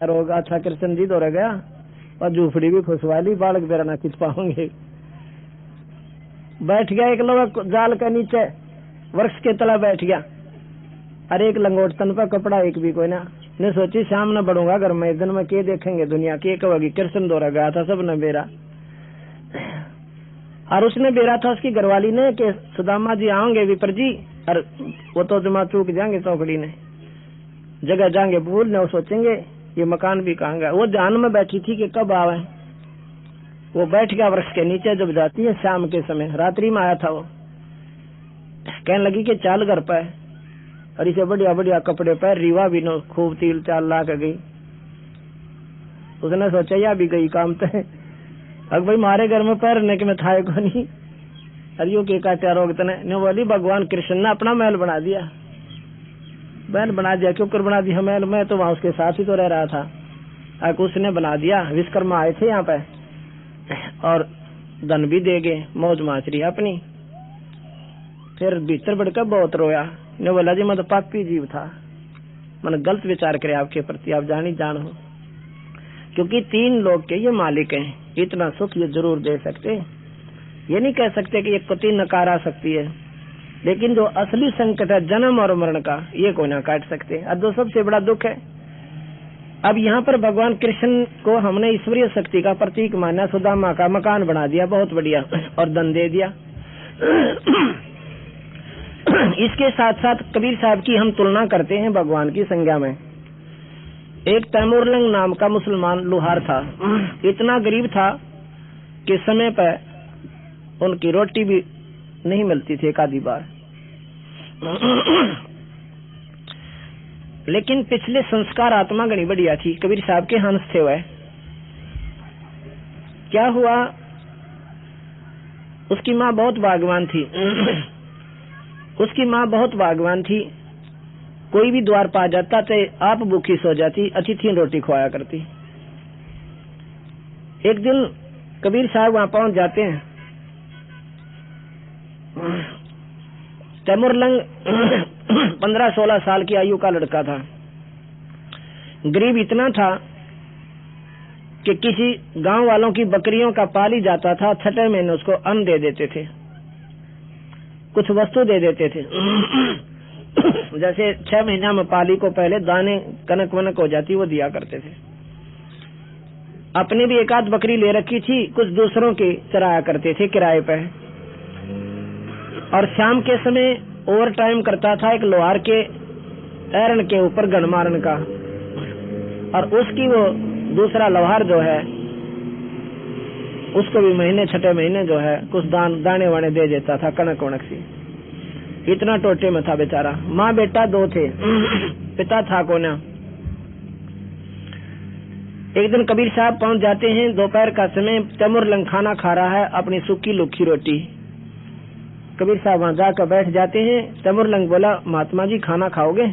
रोग अच्छा कृष्ण जी तो रह गया और झूपड़ी भी खुशवा ली, बालक बेरा ना खिंच पाओगे। बैठ गया एक लोग जाल के नीचे वृक्ष के तला बैठ गया। अरे एक लंगोट तन पर कपड़ा एक भी कोई ना। ने सोची शाम न बढ़ूंगा घर में, दिन में के देखेंगे दुनिया के कहोगी कृष्ण दौरा गया था सब ने बेरा। और उसने बेरा था उसकी घरवाली ने कि सुदामा जी आओगे विपर जी, और वो तो जमा चूक जाएंगे चौकड़ी ने, जगह जाएंगे भूल ने, वो सोचेंगे ये मकान भी कहांगा। वो ध्यान में बैठी थी कि कब आवे। वो बैठ गया वृक्ष के नीचे, जब जाती है शाम के समय, रात्रि में आया था वो, कहने लगी कि चाल घर पे, और इसे बढ़िया बढ़िया कपड़े पहन रीवा भी नो खूब तिल चाल ला के गई। उसने सोचा या भी गई काम तो अब भाई मारे घर में पैरने के में था को नहीं। अरियो के काटा रोग तने बोली भगवान कृष्ण ने अपना महल बना दिया। महल बना दिया, क्यों कर बना दिया महल? मैं तो वहां उसके साथ ही तो रह रहा था। अब उसने बना दिया, विश्वकर्मा आए थे यहाँ पे और धन भी दे गए, मौज माचरी अपनी। फिर भीतर बढ़कर बहुत रोया, ने बोला जी मैं तो पापी जीव था, मैंने गलत विचार करे आपके प्रति, आप जानी जान हो, क्योंकि 3 लोग के ये मालिक हैं, इतना सुख ये जरूर दे सकते। ये नहीं कह सकते कि ये कति नकार आ सकती है, लेकिन जो असली संकट है जन्म और मरण का, ये कोई ना काट सकते। और जो सबसे बड़ा दुख है, अब यहाँ पर भगवान कृष्ण को हमने ईश्वरीय शक्ति का प्रतीक माना, सुदामा का मकान बना दिया बहुत बढ़िया और धन दे दिया। इसके साथ साथ कबीर साहब की हम तुलना करते हैं भगवान की संज्ञा में। एक तैमूरलंग नाम का मुसलमान लुहार था, इतना गरीब था कि समय पर उनकी रोटी भी नहीं मिलती थी एक आधी बार। लेकिन पिछले संस्कार आत्मा घनी बढ़िया थी, कबीर साहब के हंस थे वह। क्या हुआ, उसकी माँ बहुत भाग्यवान थी। उसकी माँ बहुत भाग्यवान थी, कोई भी द्वार पा जाता तो आप भूखी सो जाती, अतिथि रोटी खवाया करती। एक दिन कबीर साहब वहां पहुंच जाते हैं। तैमूरलंग 15-16 साल की आयु का लड़का था, गरीब इतना था कि किसी गांव वालों की बकरियों का पाल ही जाता था, 6 महीने उसको अन्न दे देते थे, कुछ वस्तु दे देते थे। जैसे 6 महीना में पाली को पहले दाने कनक वनक हो जाती वो दिया करते थे। अपने भी एक आध बकरी ले रखी थी, कुछ दूसरों की चराया करते थे किराए पे। और शाम के समय ओवर टाइम करता था एक लोहार के एरन के ऊपर गन मारन का, और उसकी वो दूसरा लोहार जो है उसको भी महीने 6 महीने जो है कुछ दाने वाने दे देता था, कनक वनक सी। इतना टोटे में था बेचारा। माँ बेटा 2 थे, पिता था कोना। एक दिन कबीर साहब पहुंच जाते हैं, दोपहर का समय, तैमूरलंग खाना खा रहा है अपनी सूखी लुखी रोटी। कबीर साहब वहां जाकर बैठ जाते हैं। तैमूरलंग बोला महात्मा जी खाना खाओगे?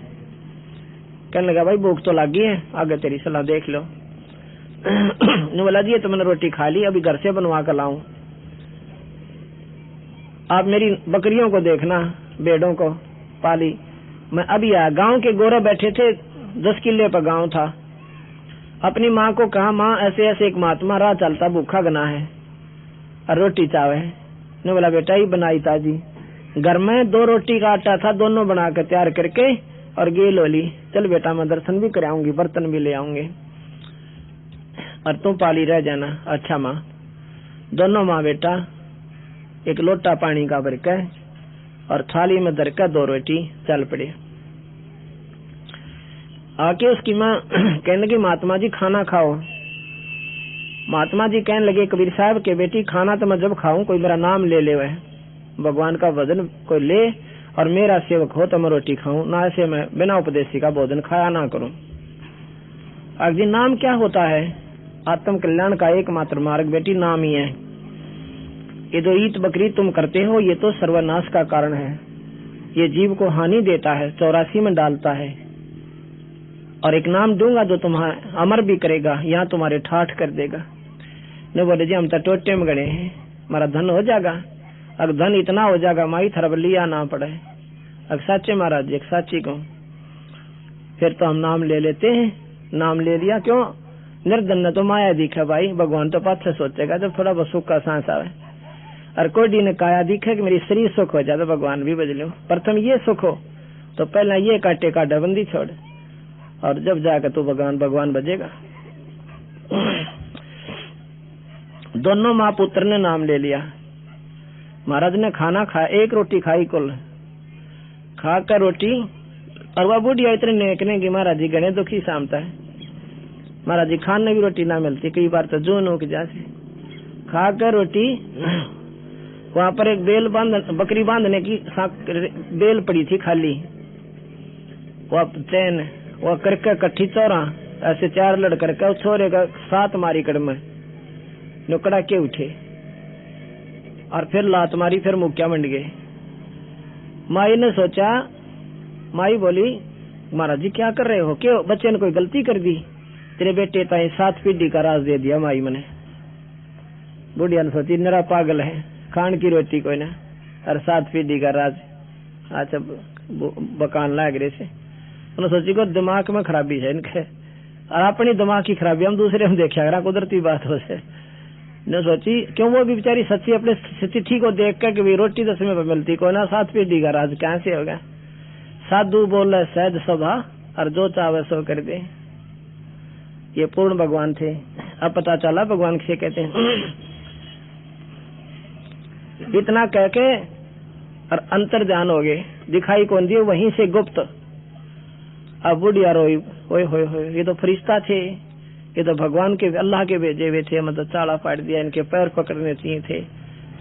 कहने लगा भाई भूख तो लगी है, आगे तेरी सलाह देख लो। ने बोला जी तो मैंने रोटी खा ली, अभी घर से बनवा कर लाऊं, आप मेरी बकरियों को देखना, भेड़ों को पाली। मैं अभी आया, गांव के गोरे बैठे थे, 10 किले पर गांव था। अपनी माँ को कहा माँ ऐसे ऐसे एक महात्मा राह चलता भूखा गना है और रोटी चावे। ने बोला बेटा ही बनाई ताजी, घर में 2 रोटी का आटा था, दोनों बना कर तैयार करके और गेल होली, चल बेटा मैं दर्शन भी कराऊंगी, बर्तन भी ले आऊंगे और तुम पाली रह जाना। अच्छा माँ। दोनों माँ बेटा एक लोटा पानी का भर के और थाली में धर कर 2 रोटी चल पड़े। आके उसकी माँ कहने लगी महात्मा जी खाना खाओ। महात्मा जी कहने लगे कबीर साहब के बेटी खाना तो मैं जब खाऊं कोई मेरा नाम ले ले, वह भगवान का भजन कोई ले और मेरा सेवक हो तो मैं रोटी खाऊं, ना ऐसे मैं बिना उपदेशी का भोजन खाया ना करूं। अगर नाम क्या होता है? आत्म कल्याण का एकमात्र मार्ग बेटी नाम ही है। ये जो ईत बकरी तुम करते हो ये तो सर्वनाश का कारण है, ये जीव को हानि देता है, 84 में डालता है। और एक नाम दूंगा जो तुम्हारा अमर भी करेगा, यहाँ तुम्हारे ठाठ कर देगा। ने बोले जी हम तो टोटे में गए हैं, हमारा धन हो जाएगा। अगर धन इतना हो जाएगा माई थरब लिया ना पड़े। अगर साचे महाराज एक साची को फिर तो हम नाम ले लेते हैं, नाम ले लिया। क्यों? निर्धन ने तो माया दिखे भाई, भगवान तो पाछे सोचेगा जब थोड़ा बहुत सुख का सांस आवे। और कोई ने काया दिखे कि मेरी शरीर सुख हो जाए तो भगवान भी बज लो। प्रथम ये सुख हो तो पहला ये काटे का डबंदी छोड़, और जब जाकर तू भगवान भगवान बजेगा। दोनों माँ पुत्र ने नाम ले लिया। महाराज ने खाना खाया, एक रोटी खाई कुल, खाकर रोटी, और वह बुढ़िया इतने नेकने की महाराज जी गणे दुखी शामता है। महाराज जी खाने भी रोटी ना मिलती, कई बार तो जो नो की जासे खाकर रोटी। वहां पर एक बकरी बांधने की बेल पड़ी थी खाली, वह चैन वह करके कट्ठी चौरा ऐसे 4 लड़ करके छोरे का 7 मारी कड़म नुकड़ा के उठे, और फिर लात मारी, फिर मुक्या मंड गए। माई ने सोचा, माई बोली महाराज जी क्या कर रहे हो, क्यों बच्चे ने कोई गलती कर दी? तेरे बेटे ताई 7 पीढ़ी का राज दे दिया माई मैंने। बुढ़िया ने सोची नरा पागल है, खान की रोटी कोई ना, और 7 पीढ़ी का राज। अच्छा बकान लाग रहे से उन्होंने सोची को दिमाग में खराबी है इनके, और अपनी दिमाग की खराबी हम दूसरे में देखा करा, कुदरती बात हो से ने सोची। क्यों? वो भी बेचारी सच्ची अपने स्थिति को देख कर कि रोटी तो समय पर मिलती को ना, 7 पीढ़ी का राज कैसे होगा? साधु बोले सहज सभा, और जो चाहे सो कर दे। ये पूर्ण भगवान थे। अब पता चला भगवान किसे कहते हैं। इतना कह के और अंतर ध्यान हो गए, दिखाई कौन दिए, वहीं से गुप्त। अब बुढ़िया रोई, ओए होए होए, ये तो फरिश्ता थे, ये तो भगवान के अल्लाह के भेजे हुए थे, मतलब चाला फाड़ दिया, इनके पैर पकड़ने चाहिए थे।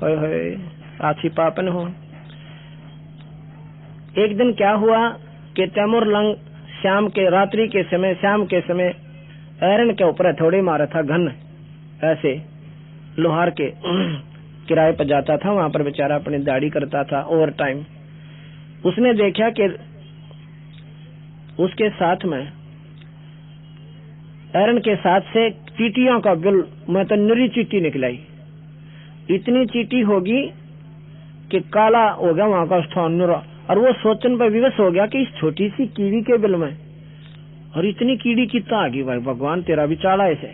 ओए होए आछी पापन हो। एक दिन क्या हुआ कि तैमूर लंग शाम के समय ऐरन के ऊपर थोड़े मारा था घन, ऐसे लोहार के किराए पर जाता था, वहां पर बेचारा अपनी दाढ़ी करता था ओवर टाइम। उसने देखा कि उसके साथ में ऐरन के साथ से चीटियों का बिल, मैं तो निरी चीटी निकलाई, इतनी चीटी होगी कि काला हो गया वहां का स्थान निरा। और वो सोचने पर विवश हो गया कि इस छोटी सी कीड़ी के बिल में और इतनी कीड़ी कितना आ गई, भाई भगवान तेरा भी चाड़ा ऐसे।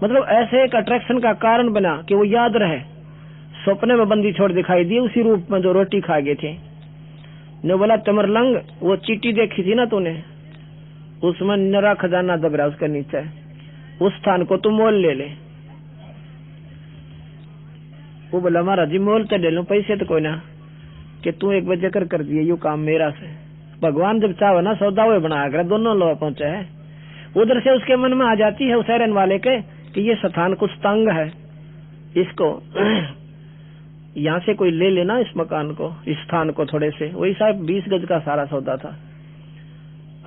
मतलब ऐसे एक अट्रैक्शन का कारण बना कि वो याद रहे। सपने में बंदी छोड़ दिखाई दी उसी रूप में जो रोटी खा गए थे। ने बोला तमरलंग, वो चीटी देखी थी ना तूने, उसमें नरा खजाना दब रहा उसके नीचे, उस स्थान को तू मोल ले ले। वो बोला महाराज जी मोल तो ले लूं, पैसे तो कोई ना, कि तू एक बजे कर दिए यू काम मेरा से। भगवान जब चाहे ना सौदा हुए बना कर दोनों लोग पहुंचे है। उधर से उसके मन में आ जाती है उस ऐरन वाले के कि ये स्थान कुछ तंग है, इसको यहाँ से कोई ले लेना इस मकान को, इस स्थान को थोड़े से। वही साहब 20 गज का सारा सौदा था,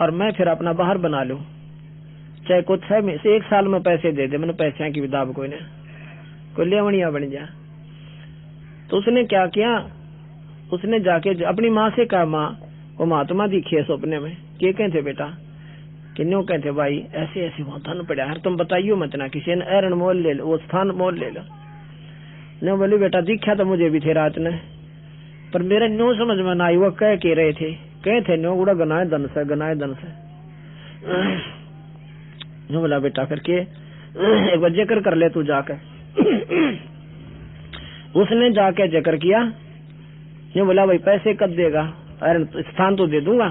और मैं फिर अपना बाहर बना लूं, चाहे कुछ है में से 1 साल में पैसे दे दे, मैंने पैसे की विदाब कोई ने, कोई लेवनिया बन जा। तो उसने क्या किया, उसने जाके अपनी माँ से कहा, माँ वो महात्मा दिखी है सपने में, क्या कहते बेटा? कि न्यू कहते भाई ऐसे ऐसे वहां धन पड़ा है, तुम बताइयो मत ना, किसी ने ऐरन मोल ले लो, वो स्थान मोल ले लो। न्यू बोली बेटा दिखा तो मुझे भी थे रात ने, पर मेरे न्यू समझ में ना आई, वो कह के रहे थे, कहते न्यू गुड़ा गनाए धन से, गनाए धन से। न्यू बोला बेटा फिर के एक बार जिक्र कर ले तू जाकर। उसने जाके जिक्र किया। न्यू बोला भाई पैसे कब देगा? अरे स्थान तो दे दूंगा,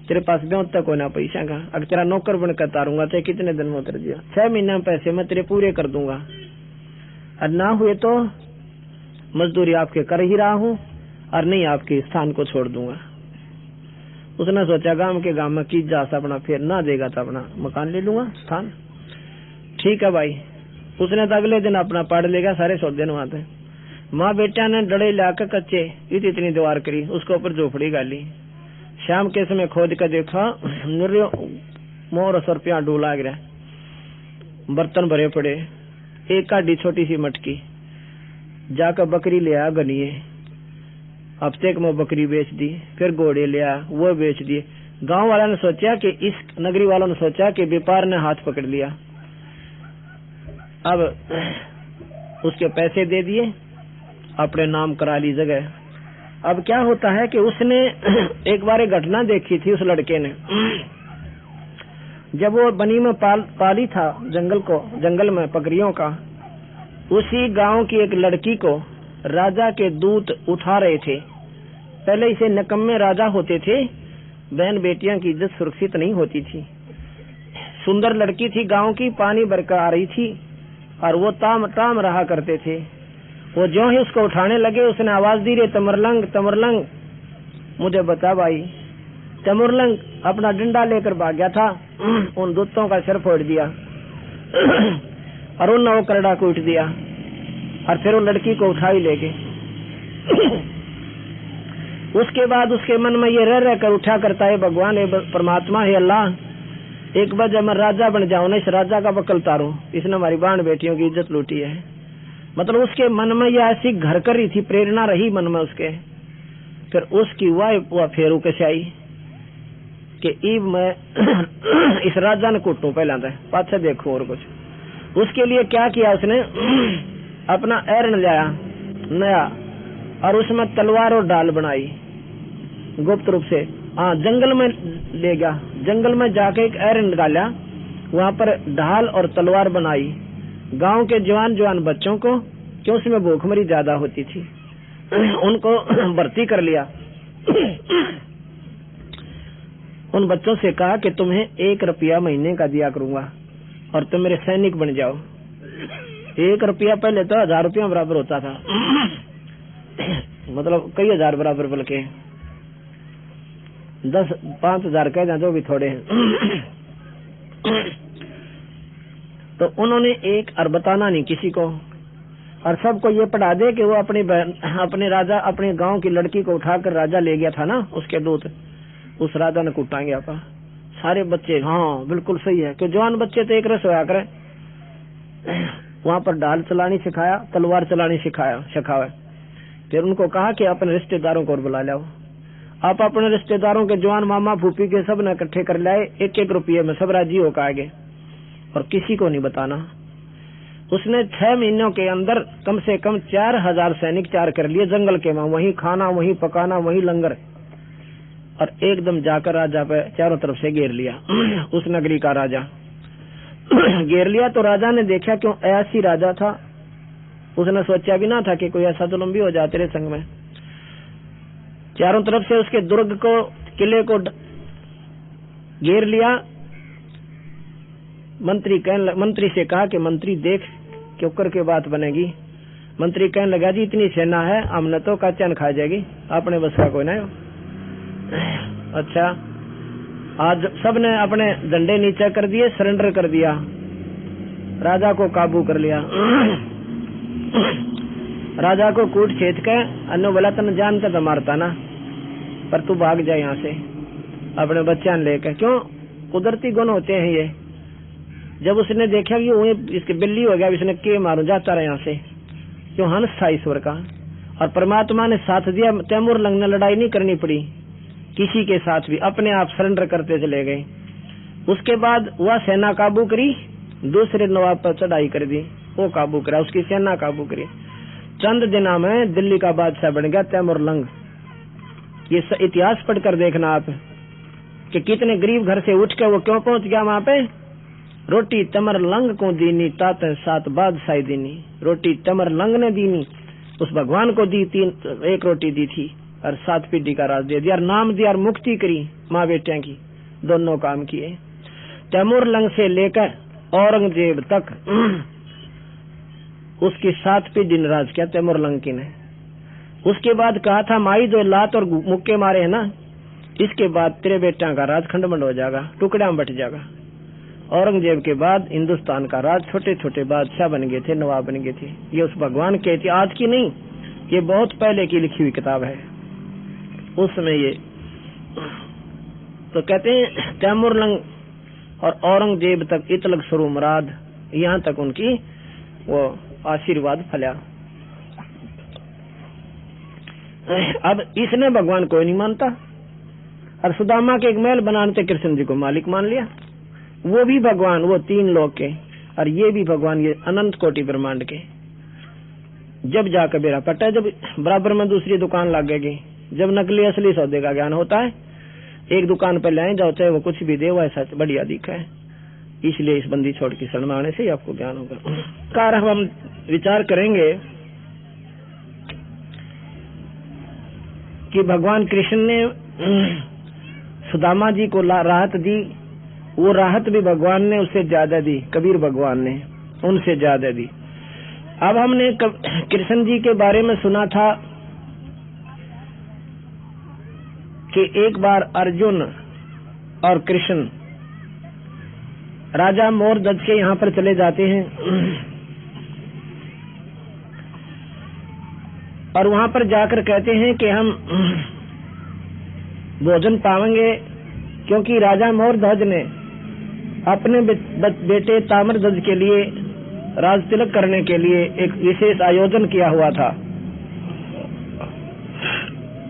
तेरे पास ब्यों तक होना पैसा का, अगर तेरा नौकर बनकर तारूंगा तो कितने दिन में उतर दिया, 6 महीने में पैसे मैं तेरे पूरे कर दूंगा, और ना हुए तो मजदूरी आपके कर ही रहा हूँ, और नहीं आपके स्थान को छोड़ दूंगा। उसने सोचा गांव के गांव में की जा अपना, फिर ना देगा तो अपना मकान ले लूंगा स्थान। ठीक है भाई। उसने तो अगले दिन अपना पढ़ लेगा सारे सौदे वहां पे। माँ बेटा ने डड़े लाकर कच्चे इतनी दीवार करी, उसके ऊपर झोपड़ी गाली। शाम के समय खोद कर देखा, मोर 100 रुपया डूला गिरा, बर्तन भरे पड़े, एक काटी छोटी सी मटकी। जाकर बकरी ले आया गनिए, हफ्ते में बकरी बेच दी, फिर घोड़े ले आया वो बेच दिए। गांव वालों ने सोचा कि इस नगरी वालों ने सोचा कि व्यापार ने हाथ पकड़ लिया, अब उसके पैसे दे दिए, अपने नाम करा ली जगह। अब क्या होता है कि उसने एक बार एक घटना देखी थी, उस लड़के ने जब वो बनी में पाली था जंगल में बकरियों का, उसी गांव की एक लड़की को राजा के दूत उठा रहे थे। पहले इसे निकम्मे राजा होते थे, बहन बेटियां की इज्जत सुरक्षित नहीं होती थी। सुंदर लड़की थी, गांव की, पानी भरकर आ रही थी और वो ताम रहा करते थे। वो ज्यों ही उसको उठाने लगे, उसने आवाज दी, रे तमरलंग तमरलंग, मुझे बता भाई। तमरलंग अपना डंडा लेकर भाग गया था, उन दूतों का सिर फोड़ दिया और उन वो करड़ा कूट दिया और फिर वो लड़की को उठा ही ले गए। उसके बाद उसके मन में ये रह कर उठा करता है, भगवान है, परमात्मा है, अल्लाह, एक बार जब मैं राजा बन जाऊं ना, इस राजा का बकल तारूं, इसने हमारी बाण बेटियों की इज्जत लूटी है। मतलब उसके मन में ये ऐसी घर कर रही थी, प्रेरणा रही मन में उसके। फिर उसकी वाह फेरू कैसे आई कि ईब मैं इस राजा ने कुटू पहला था, पाछे देखो और कुछ। उसके लिए क्या किया उसने, अपना एरन लाया नया और उसमें तलवार और ढाल बनाई गुप्त रूप से। हाँ, जंगल में ले गया, जंगल में जाके एक एरन डाला, वहां पर ढाल और तलवार बनाई। गांव के जवान बच्चों को, क्यों उसमें भूखमरी ज्यादा होती थी, उनको भर्ती कर लिया। उन बच्चों से कहा कि तुम्हें 1 रुपया महीने का दिया करूंगा और तुम मेरे सैनिक बन जाओ। 1 रुपया पहले तो 1000 रुपया बराबर होता था, मतलब कई हजार बराबर, बल्कि 5,000 कह जाए जो भी थोड़े हैं। तो उन्होंने और बताना नहीं किसी को, और सबको ये पढ़ा दे कि वो अपने राजा, अपने गांव की लड़की को उठाकर राजा ले गया था ना, उसके दूत, उस राजा ने कुटाएंगे आपा। सारे बच्चे हाँ बिल्कुल सही है कि जवान बच्चे तो एक रस होया करे। वहां पर ढाल चलानी सिखाया, तलवार चलानी सिखाया। फिर उनको कहा कि अपने रिश्तेदारों को बुला लाओ। आप अपने रिश्तेदारों के जवान मामा फूफी के सब ने इकट्ठे कर लाए, 1-1 रुपये में सब राजी होकर आगे, और किसी को नहीं बताना। उसने 6 महीनों के अंदर कम से कम 4000 सैनिक तैयार कर लिए जंगल के में, वहीं खाना, वहीं पकाना, वहीं लंगर, और एकदम जाकर राजा पे चारों तरफ से घेर लिया। उस नगरी का राजा घेर लिया। तो राजा ने देखा क्यों ऐसी राजा था, उसने सोचा भी ना था कि कोई ऐसा जुल्म भी हो जाए तेरे संग में। चारों तरफ से उसके दुर्ग को, किले को घेर लिया। मंत्री से कहा कि मंत्री देख क्यों करके बात बनेगी। मंत्री कहने लगा, जी इतनी सेना है, हमने तो काचन खा जाएगी, अपने बस का कोई ना हो। अच्छा, आज सबने अपने डंडे नीचे कर दिए, सरेंडर कर दिया, राजा को काबू कर लिया। राजा को कूट छेद के अन्नो बोला, तन जानता तो मारता ना, पर तू भाग जाए यहाँ से अपने बच्चा लेकर। क्यों, कुदरती गुण होते हैं ये। जब उसने देखा कि वो इसके बिल्ली हो गया, इसने के मारू, जाता रहा यहाँ से। क्यों, हंस था ईश्वर का, और परमात्मा ने साथ दिया। तैमूर लंग ने लड़ाई नहीं करनी पड़ी किसी के साथ भी, अपने आप सरेंडर करते चले गए। उसके बाद वह सेना काबू करी, दूसरे नवाब पर चढ़ाई कर दी, वो काबू करा, उसकी सेना काबू करी। चंद दिनों में दिल्ली का बादशाह बन गया तैमूर लंग। ये इतिहास पढ़कर देखना आप कि कितने गरीब घर से उठ के वो क्यों पहुंच गया वहां पे। रोटी तमर लंग को दीनी, तात 7 बादशाही दीनी। रोटी तमर लंग ने दीनी, उस भगवान को दी, 1 रोटी दी थी और 7 पीढ़ी का राज दे दिया, नाम दिया और मुक्ति करी माँ बेटिया की, दोनों काम किए। तैमूर लंग से लेकर औरंगजेब तक उसकी 7 पीढ़ी ने राज किया तैमूर लंग की ने। उसके बाद कहा था, माई जो लात और मुक्के मारे है ना, इसके बाद तेरे बेटा का राज खंडमंड हो जाएगा, टुकड़ा में बट जाएगा। औरंगजेब के बाद हिंदुस्तान का राज छोटे छोटे बादशाह बन गए थे, नवाब बन गए थे। ये उस भगवान के थी, आज की नहीं, ये बहुत पहले की लिखी हुई किताब है। उस समय ये तो कहते हैं तैमूर लंग और औरंगजेब तक इतलक शुरू मुराद, यहाँ तक उनकी वो आशीर्वाद फला। अब इसने भगवान कोई नहीं मानता, और सुदामा के एक महल बनाने से कृष्ण जी को मालिक मान लिया। वो भी भगवान, वो 3 लोक के, और ये भी भगवान, ये अनंत कोटि ब्रह्मांड के। जब जाकर बेरा पट्टा, जब बराबर में दूसरी दुकान लगेगी, जब नकली असली सौदे का ज्ञान होता है, एक दुकान पर ले जाओ, चाहे वो कुछ भी दे, वो ऐसा बढ़िया दिखा है, इसलिए इस बंदी छोड़ के शरण में आने से ही आपको ज्ञान होगा। कार हम विचार करेंगे कि भगवान कृष्ण ने सुदामा जी को राहत दी, वो राहत भी भगवान ने उससे ज्यादा दी, कबीर भगवान ने उनसे ज्यादा दी। अब हमने कृष्ण जी के बारे में सुना था कि एक बार अर्जुन और कृष्ण राजा मोरध्वज के यहाँ पर चले जाते हैं और वहां पर जाकर कहते हैं कि हम भोजन पाएंगे, क्योंकि राजा मोरध्वज ने अपने बेटे ताम्रध्वज के लिए राज तिलक करने के लिए एक विशेष आयोजन किया हुआ था।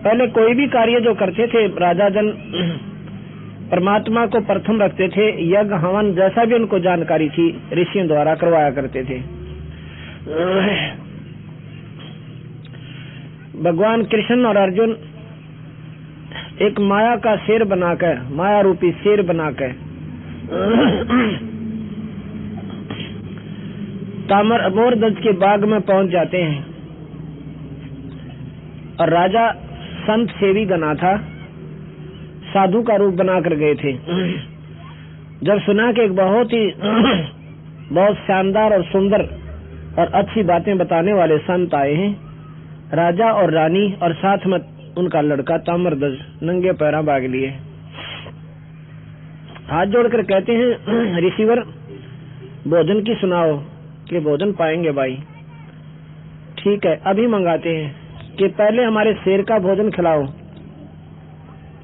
पहले कोई भी कार्य जो करते थे राजा जन परमात्मा को प्रथम रखते थे, यज्ञ हवन जैसा भी उनको जानकारी थी ऋषियों द्वारा करवाया करते थे। भगवान कृष्ण और अर्जुन एक माया का शेर बनाकर, माया रूपी शेर बनाकर मोरध्वज के बाग में पहुंच जाते हैं और राजा संत सेवी गना था, साधु का रूप बनाकर गए थे। जब सुना कि एक बहुत शानदार और सुंदर और अच्छी बातें बताने वाले संत आए हैं, राजा और रानी और साथ में उनका लड़का ताम्रध्वज नंगे पैरा भाग लिए। हाथ जोड़कर कहते हैं, ऋषिवर भोजन की सुनाओ कि भोजन पाएंगे भाई। ठीक है, अभी मंगाते हैं कि पहले हमारे शेर का भोजन खिलाओ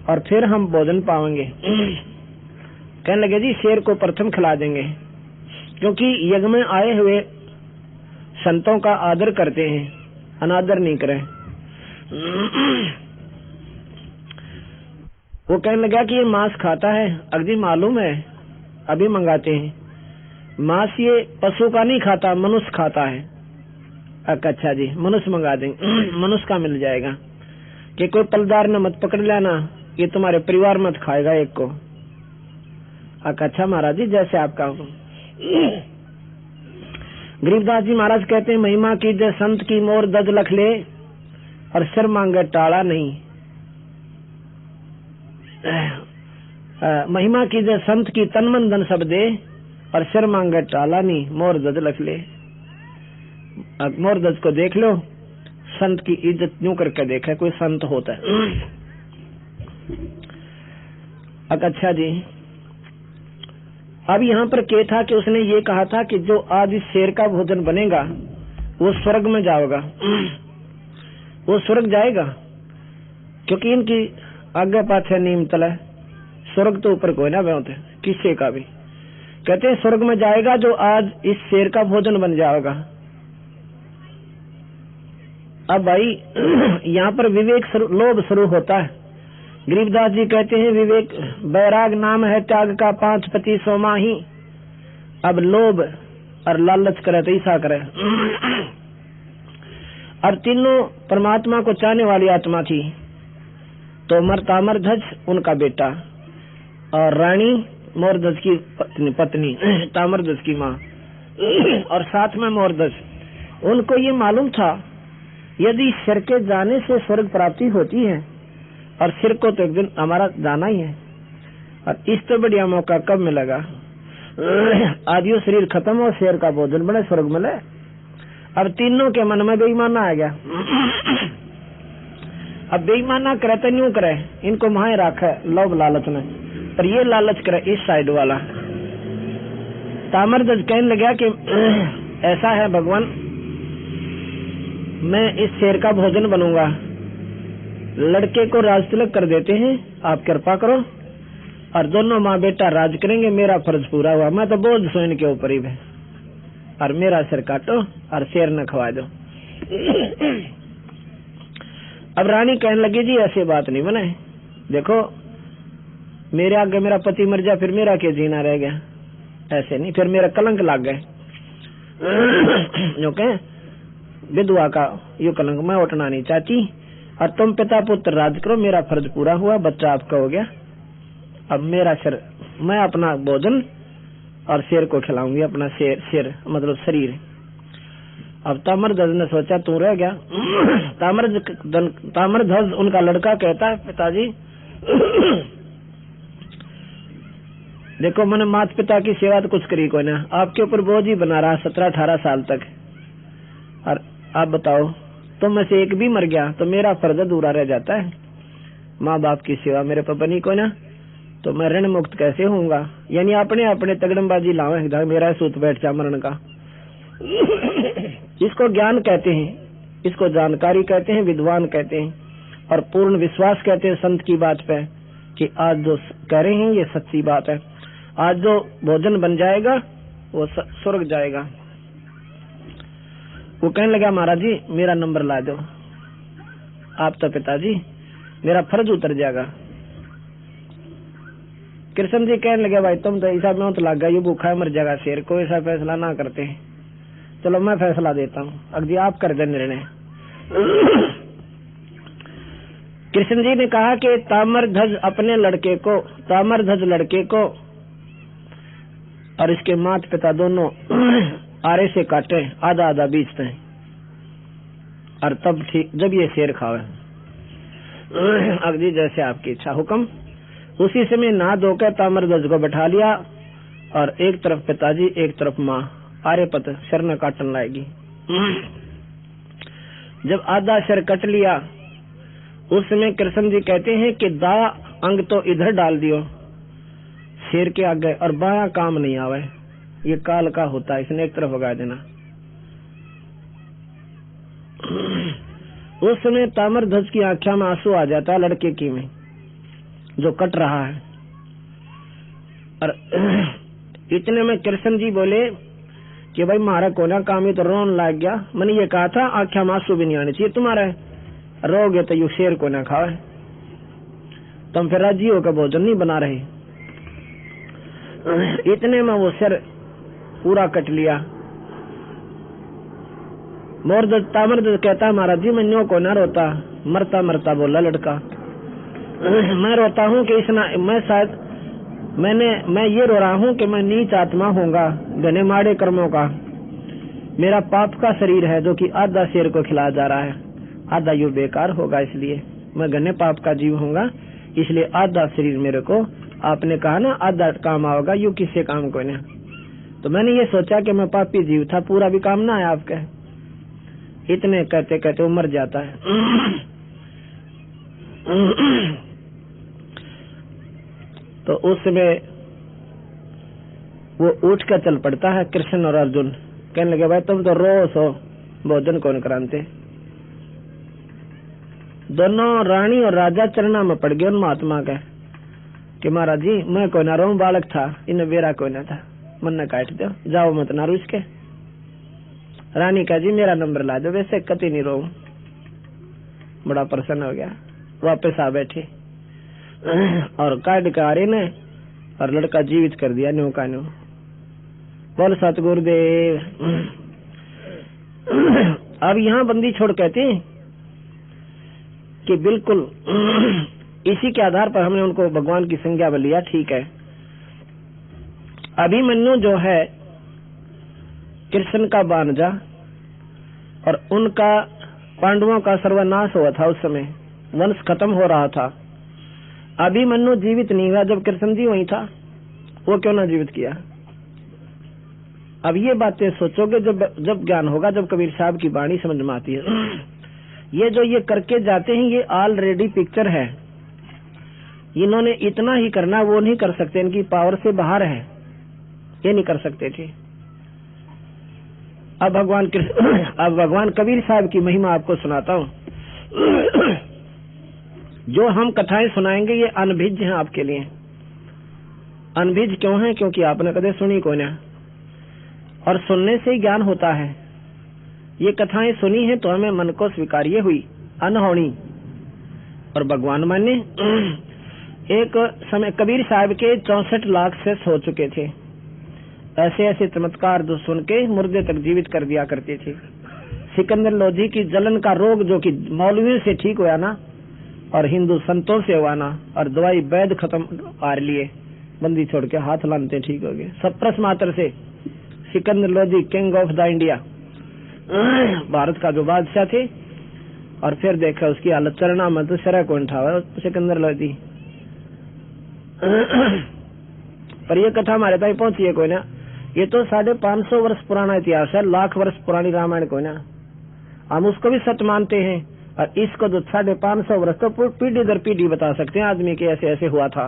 और फिर हम भोजन पाएंगे। कहने लगे जी शेर को प्रथम खिला देंगे, क्योंकि यज्ञ में आए हुए संतों का आदर करते हैं, अनादर नहीं करें। वो कहने लगा कि ये मांस खाता है। अगदी मालूम है, अभी मंगाते हैं। मांस ये पशु का नहीं खाता, मनुष्य खाता है। अच्छा जी, मनुष्य मंगा देंगे, मनुष्य का मिल जाएगा। कि कोई पलदार न मत पकड़ लेना, ये तुम्हारे परिवार मत खाएगा एक को। अच्छा महाराज जी, जैसे आपका हुक्म। गरीबदास जी महाराज कहते हैं, महिमा की जय संत की मोर दज लख ले और सिर मांगे टाला नहीं। महिमा की जय संत की तन मन धन सब दे और सिर मांगे टाला नहीं, मोर दज लख ले। मोर दज को देख लो, संत की इज्जत यूं करके देखा कोई संत होता है। अच्छा जी, अब यहाँ पर क्या था कि उसने ये कहा था कि जो आज इस शेर का भोजन बनेगा वो स्वर्ग में जाएगा, वो स्वर्ग जाएगा, क्योंकि इनकी आगे पाछे नीम तला, स्वर्ग तो ऊपर कोई ना बहुत किसी का भी। कहते हैं स्वर्ग में जाएगा जो आज इस शेर का भोजन बन जाएगा। अब भाई यहाँ पर विवेक लोभ शुरू होता है। गरीबदास जी कहते हैं, विवेक बैराग नाम है त्याग का 5 पति सोमा ही। अब लोभ और लालच करे तो ऐसा करे। अब तीनों परमात्मा को चाहने वाली आत्मा थी, तो ताम्रध्वज उनका बेटा और रानी मोरध्वज की पत्नी ताम्रध्वज की माँ और साथ में मोरध्वज। उनको ये मालूम था यदि सिर के जाने से स्वर्ग प्राप्ति होती है और सिर को तो एक दिन हमारा जाना ही है, और इस तो बढ़िया मौका कब मिलेगा? आदियो शरीर खत्म हो, शेर का भोजन बने, स्वर्ग मिले। अब तीनों के मन में बेईमाना आ गया। अब बेईमाना करे तो न्यू करे, इनको वहां रखे लोभ लालच में, पर ये लालच करे इस साइड वाला। ताम्रध्वज कहने लगा कि ऐसा है भगवान, मैं इस शेर का भोजन बनूंगा, लड़के को राज तिलक कर देते हैं, आप कृपा करो, और दोनों माँ बेटा राज करेंगे, मेरा फर्ज पूरा हुआ। मैं तो बोझ सो इनके ऊपर ही है, और मेरा सिर काटो और शेर न खवा दो। अब रानी कहने लगी जी ऐसी बात नहीं बने, देखो मेरे आगे मेरा पति मर जाए फिर मेरा क्या जीना रह गया, ऐसे नहीं, फिर मेरा कलंक लग गए। जो कहे विधवा का यो कलंक मैं उठना नहीं चाहती, और तुम पिता पुत्र राज करो, मेरा फर्ज पूरा हुआ, बच्चा आपका हो गया। अब मेरा सिर, मैं अपना भोजन और शेर को खिलाऊंगी अपना शेर मतलब शरीर। अब ताम्रध्वज ने सोचा तू रह गया। ताम्रध्वज उनका लड़का कहता है पिताजी देखो मैंने माता पिता की सेवा तो कुछ करी कोई ना, आपके ऊपर बोझ ही बना रहा 17-18 साल तक, और आप बताओ तुम में से एक भी मर गया तो मेरा फर्ज अधूरा रह जाता है। माँ बाप की सेवा मेरे पर बनी कोई ना तो मैं ऋण मुक्त कैसे होऊंगा। यानी अपने अपने तगड़मबाजी लावे मेरा सूत बैठ जा मरण का। इसको ज्ञान कहते हैं, इसको जानकारी कहते हैं, विद्वान कहते हैं, और पूर्ण विश्वास कहते हैं संत की बात पे कि आज जो कह रहे हैं ये सच्ची बात है। आज जो भोजन बन जाएगा वो स्वर्ग जाएगा। वो कहने लगा महाराज जी मेरा नंबर ला दो, आप तो पिताजी मेरा फर्ज उतर जाएगा। कृष्ण जी कहने लगे भाई तुम तो ऐसा में तो लग गया, ये भूखा मर जाएगा शेर, कोई ऐसा फैसला ना करते। चलो मैं फैसला देता हूँ, अगली आप कर दे निर्णय। कृष्ण जी ने कहा कि ताम्रध्वज अपने ताम्रध्वज लड़के को और इसके माता पिता दोनों आरे से काटे, आधा आधा बीचते हैं, और तब ठीक जब ये शेर खावे। अगली जैसे आपकी इच्छा हुक्म। उसी समय नहा धोकर ताम्रध्वज को बैठा लिया, और एक तरफ पिताजी एक तरफ माँ आर्यपत सिर न काटन लाएगी। जब आधा सिर कट लिया उस समय कृष्ण जी कहते हैं कि दाया अंग तो इधर डाल दियो शेर के आगे, और बाया काम नहीं आवे, ये काल का होता है, इसने एक तरफ भगा देना। उस समय ताम्रध्वज की आंखों में आंसू आ जाता लड़के की में जो कट रहा है। और इतने में कृष्ण जी बोले कि भाई मारा कोना काम ही तो रोन लग गया, मैंने ये कहा था आंखों में आंसू भी नहीं आने चाहिए तुम्हारे, रोगे तो यू शेर को ना खावे, तुम फिर राजी होकर भोजन नहीं बना रहे। इतने में वो सिर पूरा कट लिया। ताम्रध्वज कहता है महाराज जी मैं न्यों को ना रोता, मरता मरता बोला लड़का, मैं रोता हूँ कि मैं ये रो रहा हूँ कि मैं नीच आत्मा होऊंगा, घने माड़े कर्मों का, मेरा पाप का शरीर है जो कि आधा शेर को खिलाया जा रहा है, आधा यू बेकार होगा, इसलिए मैं घने पाप का जीव होऊंगा, इसलिए आधा शरीर मेरे को, आपने कहा ना आधा काम आओगा, यू किससे काम को ना। तो मैंने ये सोचा कि मैं पापी जीव था, पूरा भी काम ना आया आपका। इतने कहते कहते वो मर जाता है। तो उस समय वो उठ कर चल पड़ता है कृष्ण और अर्जुन, कहने लगे भाई तुम तो रो सो भोजन कौन कराते। दोनों रानी और राजा चरणा में पड़ गए उन महात्मा के कि महाराज जी मैं कोई ना रो, बालक था, इन्हें बेरा कोई ना था, मन न काट दो, जाओ मत ना रुस के। रानी का जी मेरा नंबर ला दो, वैसे कति नहीं रो। बड़ा प्रसन्न हो गया, वापस आ बैठे और काट के आ रहे ने और लड़का जीवित कर दिया न्यू का न्यू। बोल सतगुरुदेव। अब यहाँ बंदी छोड़ कहते हैं कि बिल्कुल इसी के आधार पर हमने उनको भगवान की संज्ञा में लिया, ठीक है। अभिमन्यु जो है कृष्ण का भांजा, और उनका पांडवों का सर्वनाश हुआ था, उस समय वंश खत्म हो रहा था। अभिमन्यु जीवित नहीं हुआ जब कृष्ण जी वहीं था, वो क्यों ना जीवित किया। अब ये बातें सोचोगे जब ज्ञान होगा, जब कबीर साहब की वाणी समझ में आती है। ये जो ये करके जाते हैं ये ऑलरेडी पिक्चर है, इन्होंने इतना ही करना, वो नहीं कर सकते, इनकी पावर से बाहर है, ये नहीं कर सकते थे। अब भगवान कबीर साहब की महिमा आपको सुनाता हूँ। जो हम कथाएं सुनाएंगे ये अनभिज हैं आपके लिए। अनभिज क्यों है? क्योंकि आपने कदे सुनी को ना, और सुनने से ही ज्ञान होता है। ये कथाएं सुनी है तो हमें मन को स्वीकार्य हुई, अनहोनी। और भगवान माने एक समय कबीर साहब के 64 लाख से हो चुके थे। ऐसे ऐसे चमत्कार जो सुन के मुर्दे तक जीवित कर दिया करते थे। सिकंदर लोधी की जलन का रोग जो कि मौलवियों से ठीक हुआ ना, और हिंदू संतों से हुआ ना, और दवाई वैद खत्म हार लिए, बंदी छोड़ के हाथ लानते ठीक हो गए। सप्रस मात्र से Sikandar Lodhi king of the India, Bharat का जो बादशाह थे, और फिर देखा उसकी हालत चरना में तो शरा कौन उठा सिकंदर लोधी। पर ये कथा हमारे तक पहुंची है कोई ना, ये तो 550 वर्ष पुराना इतिहास है, लाख वर्ष पुरानी रामायण कोई ना, हम उसको भी सच मानते हैं। और इसको जो 550 वर्ष तो पीढ़ी दर पीढ़ी बता सकते हैं आदमी के ऐसे ऐसे हुआ था,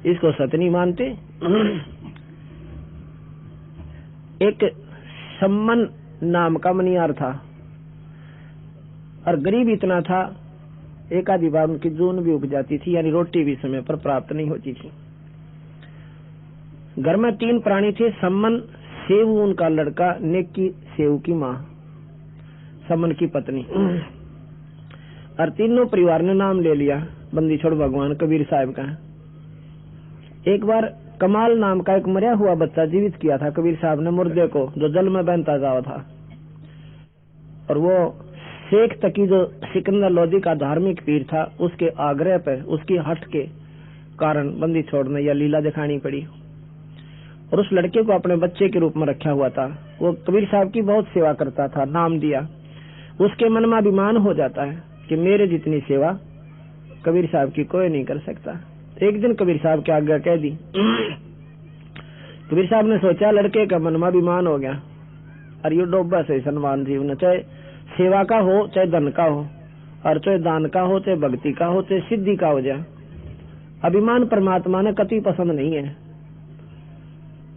इसको सच नहीं मानते। एक सम्मन नाम का मनियार था, और गरीब इतना था एक आधी बार उनकी जून भी उग जाती थी, यानी रोटी भी समय पर प्राप्त नहीं होती थी। घर में 3 प्राणी थे, सम्मन, सेव उनका लड़का, नेकी सेव की माँ, सम्मन की पत्नी, और तीनों परिवार ने नाम ले लिया बंदी छोड़ भगवान कबीर साहब का। एक बार कमाल नाम का एक मरा हुआ बच्चा जीवित किया था कबीर साहब ने, मुर्दे को, जो जल में बहता जा था। और वो शेख तकी जो सिकंदर लोधी का धार्मिक पीर था, उसके आग्रह पर, उसकी हट के कारण बंदी छोड़ने या लीला दिखानी पड़ी। और उस लड़के को अपने बच्चे के रूप में रखा हुआ था। वो कबीर साहब की बहुत सेवा करता था, नाम दिया। उसके मन में अभिमान हो जाता है कि मेरे जितनी सेवा कबीर साहब की कोई नहीं कर सकता। एक दिन कबीर साहब के आज्ञा कह दी। कबीर साहब ने सोचा लड़के का मन में अभिमान हो गया, और ये डोबा से सम्मान जीवन, चाहे सेवा का हो, चाहे धन का हो, और चाहे दान का हो, चाहे भक्ति का हो, चाहे सिद्धि का हो जाए, अभिमान परमात्मा ने कति पसंद नहीं है।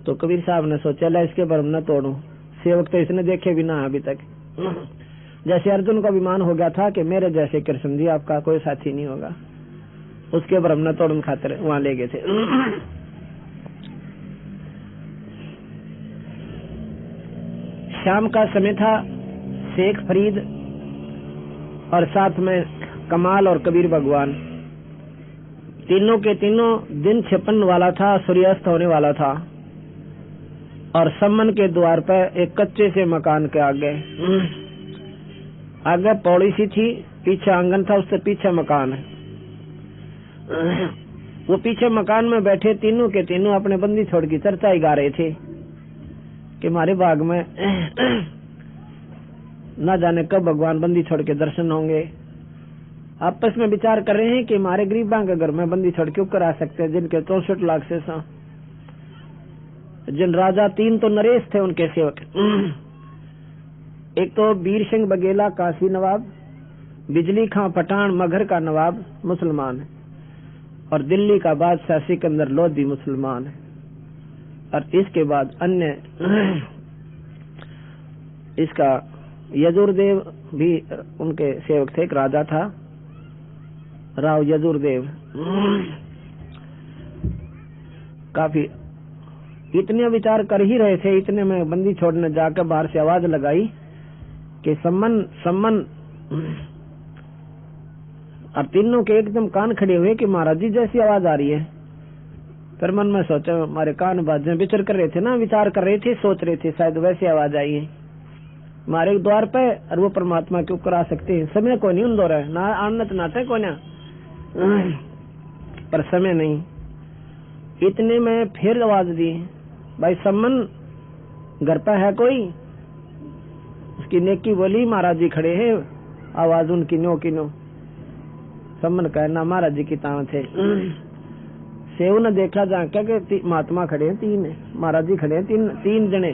तो कबीर साहब ने सोचा ला इसके भ्रम न तोड़ू, सेवक तो इसने देखे भी ना अभी तक। जैसे अर्जुन को अभिमान हो गया था कि मेरे जैसे कृष्ण जी आपका कोई साथी नहीं होगा, उसके भ्रम न तोड़ने खातिर वहां ले गए थे। शाम का समय था, शेख फरीद और साथ में कमाल और कबीर भगवान, तीनों के तीनों दिन छिपन वाला था, सूर्यास्त होने वाला था। और सम्मन के द्वार पर एक कच्चे से मकान के आगे पौड़ी सी थी, पीछे आंगन था, उससे पीछे मकान है। वो पीछे मकान में बैठे तीनों के तीनों अपने बंदी छोड़ की चर्चा ही गा रहे थे कि हमारे बाग में न जाने कब भगवान बंदी छोड़ के दर्शन होंगे। आपस में विचार कर रहे हैं कि हमारे गरीबां के घर में बंदी छोड़ क्यों करा सकते हैं, जिनके 64 लाख से जिन राजा 3 तो नरेश थे उनके सेवक, एक तो बीर सिंह बघेला काशी नवाब, बिजली खां पठान मगहर का नवाब मुसलमान है, और दिल्ली का बादशाह सिकंदर लोधी मुसलमान है। और इसके बाद अन्य इसका यजुर्देव भी उनके सेवक थे, एक राजा था राव यजुर्देव। काफी इतने विचार कर ही रहे थे, इतने में बंदी छोड़ने जाकर बाहर से आवाज लगाई कि सम्मन सम्मन। और तीनों के एकदम कान खड़े हुए कि महाराज जी जैसी आवाज आ रही है। फिर मन में सोचा हमारे कान बाजें विचार कर रहे थे ना, विचार कर रहे थे, सोच रहे थे शायद वैसी आवाज आई है हमारे द्वार पे, और वो परमात्मा क्यों करा सकते हैं। समय को नहीं उन दो रहे ना, आनत नाते को ना, पर समय नहीं। इतने में फिर आवाज दी, भाई सम्मन घर पर है कोई? उसकी नेकी बोली महाराज जी खड़े हैं। आवाज उनकी नो की नो। सम्मन कहना महाराज जी की ताव थे। सेव ने देखा जाके कि महात्मा खड़े हैं 3, महाराज जी खड़े हैं 3 जने।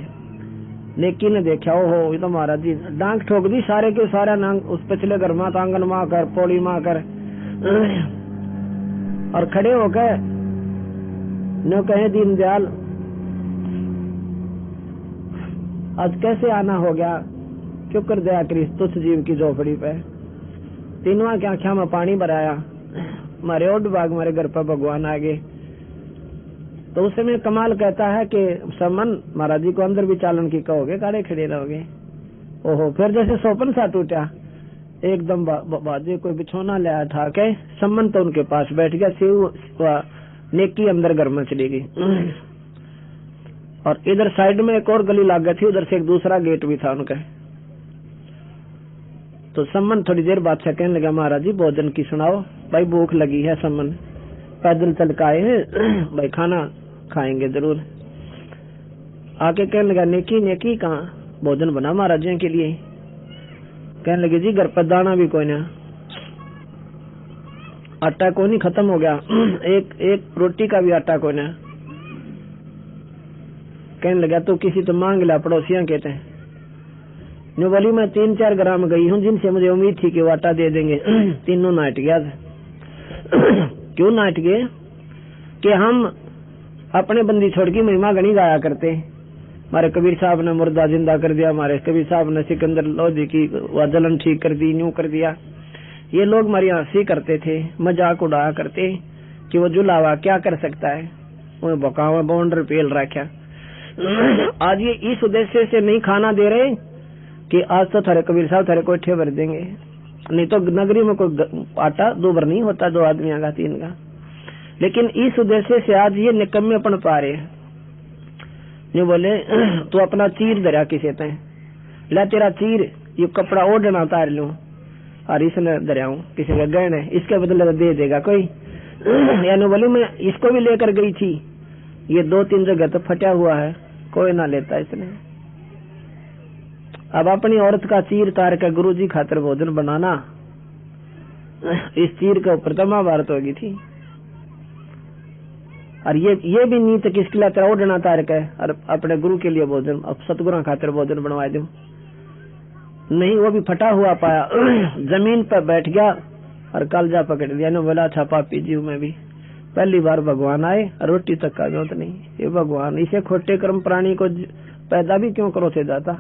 नेकी ने देखा ओहो ये तो महाराज जी, डांग ठोक दी सारे के सारा नांग उस पिछले घर माँ आंगन माँ कर पौड़ी माँ कर, और खड़े होकर नो कहे दीनदयाल आज कैसे आना हो गया, क्यों कर दया करी तुझ जीव की झोपड़ी पे। तीनों की आंखों में पानी भराया, हमारे ओड बाग हमारे घर पर भगवान आ गए। तो उस समय कमाल कहता है कि सम्मन महाराज जी को अंदर भी चालन की कहोगे, काड़े खड़े रहोगे। ओहो फिर जैसे सोपन सा टूटा, एकदम बाजे कोई बिछोना ले आया था के सम्मन तो उनके पास बैठ गया, सेव नेकी अंदर घर में चली गई। और इधर साइड में एक और गली लाग गई थी, उधर से एक दूसरा गेट भी था उनका। तो सम्मन थोड़ी देर बादशाह कहने लगा महाराज जी भोजन की सुनाओ, भाई भूख लगी है। सम्मन पैदल चल के आए हैं भाई, खाना खाएंगे जरूर। आके कहने लगा नेकी नेकी कहाँ, भोजन बना महाराज जी के लिए। कहने लगे जी घर पर दाना भी कोई ना, आटा कोई नहीं, खत्म हो गया, एक रोटी का भी आटा कोई ना। कहने लगा तो किसी तो मांग ला, पड़ोसियां कहते हैं। न्यू बोली मैं 3-4 ग्राम गई हूँ जिनसे मुझे उम्मीद थी कि वो आटा दे देंगे। तीनों नाट गया था। क्यों नाट गए कि हम अपने बंदी छोड़ की महिमा गणी गाया करते। हमारे कबीर साहब ने मुर्दा जिंदा कर दिया, हमारे कबीर साहब ने सिकंदर लोधी की जलन ठीक कर दी, यूं कर दिया। ये लोग हमारी हंसी करते थे, मजाक उड़ाया करते कि वो जुलावा क्या कर सकता है, वो बकावा बाउंडर पेल रखा। आज ये इस उद्देश्य से नहीं खाना दे रहे कि आज तो थारे कबीर साहब थारे कोठे भर देंगे, नहीं तो नगरी में कोई आटा 2 बार नहीं होता, 2 आदमियों का 3 का। लेकिन इस उद्देश्य से आज ये निकम्मेपन पा रहे हैं। जो बोले तू अपना चीर दरिया किसे तय, ला तेरा चीर, ये कपड़ा ओढ़ना तार लूं और इसने दरियाऊं किसी का गहन है, इसके बदले दे देगा कोई। यानी बोले मैं इसको भी लेकर गई थी, ये 2-3 जगह तो फटा हुआ है, कोई ना लेता इसने। अब अपनी औरत का चीर तार का गुरुजी खातिर भोजन बनाना, इस चीर के ऊपर तो महाभारत होगी थी। और ये भी नीत किसके लिए तेरा ओढ़ना तार का है, और अपने गुरु के लिए भोजन, अब सतगुरु खातिर भोजन बनवा दूं, नहीं वो भी फटा हुआ पाया। जमीन पर बैठ गया और कालजा पकड़ लिया। ने बोला अच्छा पापी जीव में भी पहली बार भगवान आए, रोटी तक का जरूरत नहीं, ये भगवान इसे खोटे कर्म प्राणी को पैदा भी क्यों करो थे जाता।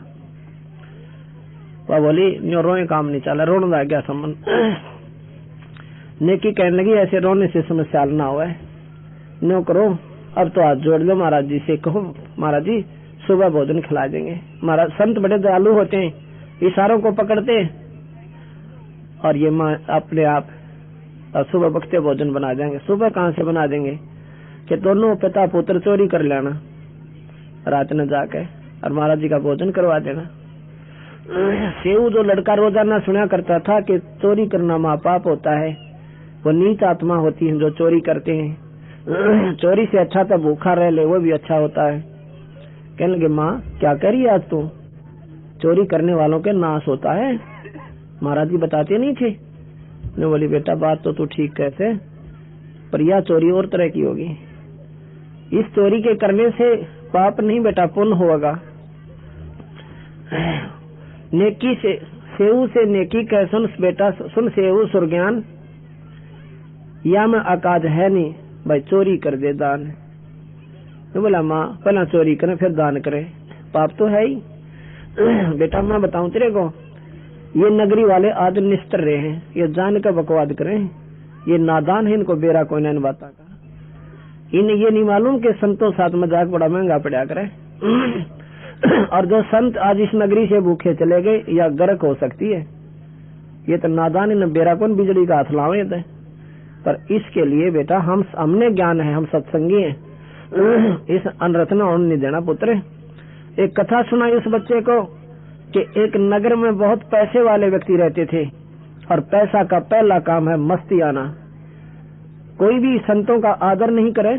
वह बोली न्यो रोए काम नहीं चला, रोने लग गया समन। नेकी कहने लगी ऐसे रोने से समस्या ना हुआ है, न्यो करो अब तो हाथ जोड़ लो महाराज जी से, कहो महाराज जी सुबह भोजन खिला देंगे। महाराज संत बड़े दयालु होते हैं, इशारों को पकड़ते और ये अपने आप सुबह बखते भोजन बना देंगे। सुबह कहाँ से बना देंगे कि दोनों पिता पुत्र चोरी कर लेना रात में जाके और महाराज जी का भोजन करवा देना। सेऊ जो लड़का रोजाना सुना करता था कि चोरी करना महापाप होता है, वो नीच आत्मा होती है जो चोरी करते हैं। चोरी से अच्छा तो भूखा रह ले, वो भी अच्छा होता है। कहने लगे माँ क्या कह रही है आज तू, चोरी करने वालों के नाश होता है, महाराज जी बताते नहीं थे। ने बोली बेटा बात तो तू ठीक कहते, पर यह चोरी और तरह की होगी। इस चोरी के करने से पाप नहीं बेटा पुण्य होगा। नेकी से सेऊ से नेकी कह सुन बेटा, सुन सेऊ सुरज्ञान, या में अकाज है नहीं भाई चोरी कर दे दान। तो बोला माँ पहला चोरी करे फिर दान करे, पाप तो है ही। बेटा मैं बताऊं तेरे को, ये नगरी वाले आज निस्तर रहे हैं, ये जान का बकवाद करें, ये नादान है, इनको बेरा कोई नहीं बाता का। इन्हें ये नहीं मालूम कि संतों साथ मजाक बड़ा महंगा पड़ा करे। और जो संत आज इस नगरी से भूखे चले गए या गर्क हो सकती है, ये तो नादान इन बेरा कौन बिजली का हाथ लावे थे। पर इसके लिए बेटा हमने ज्ञान है, हम सत्संगी हैं, इस अनरचना होने नहीं देना पुत्र। एक कथा सुनाई उस बच्चे को कि एक नगर में बहुत पैसे वाले व्यक्ति रहते थे और पैसा का पहला काम है मस्ती आना, कोई भी संतों का आदर नहीं करे।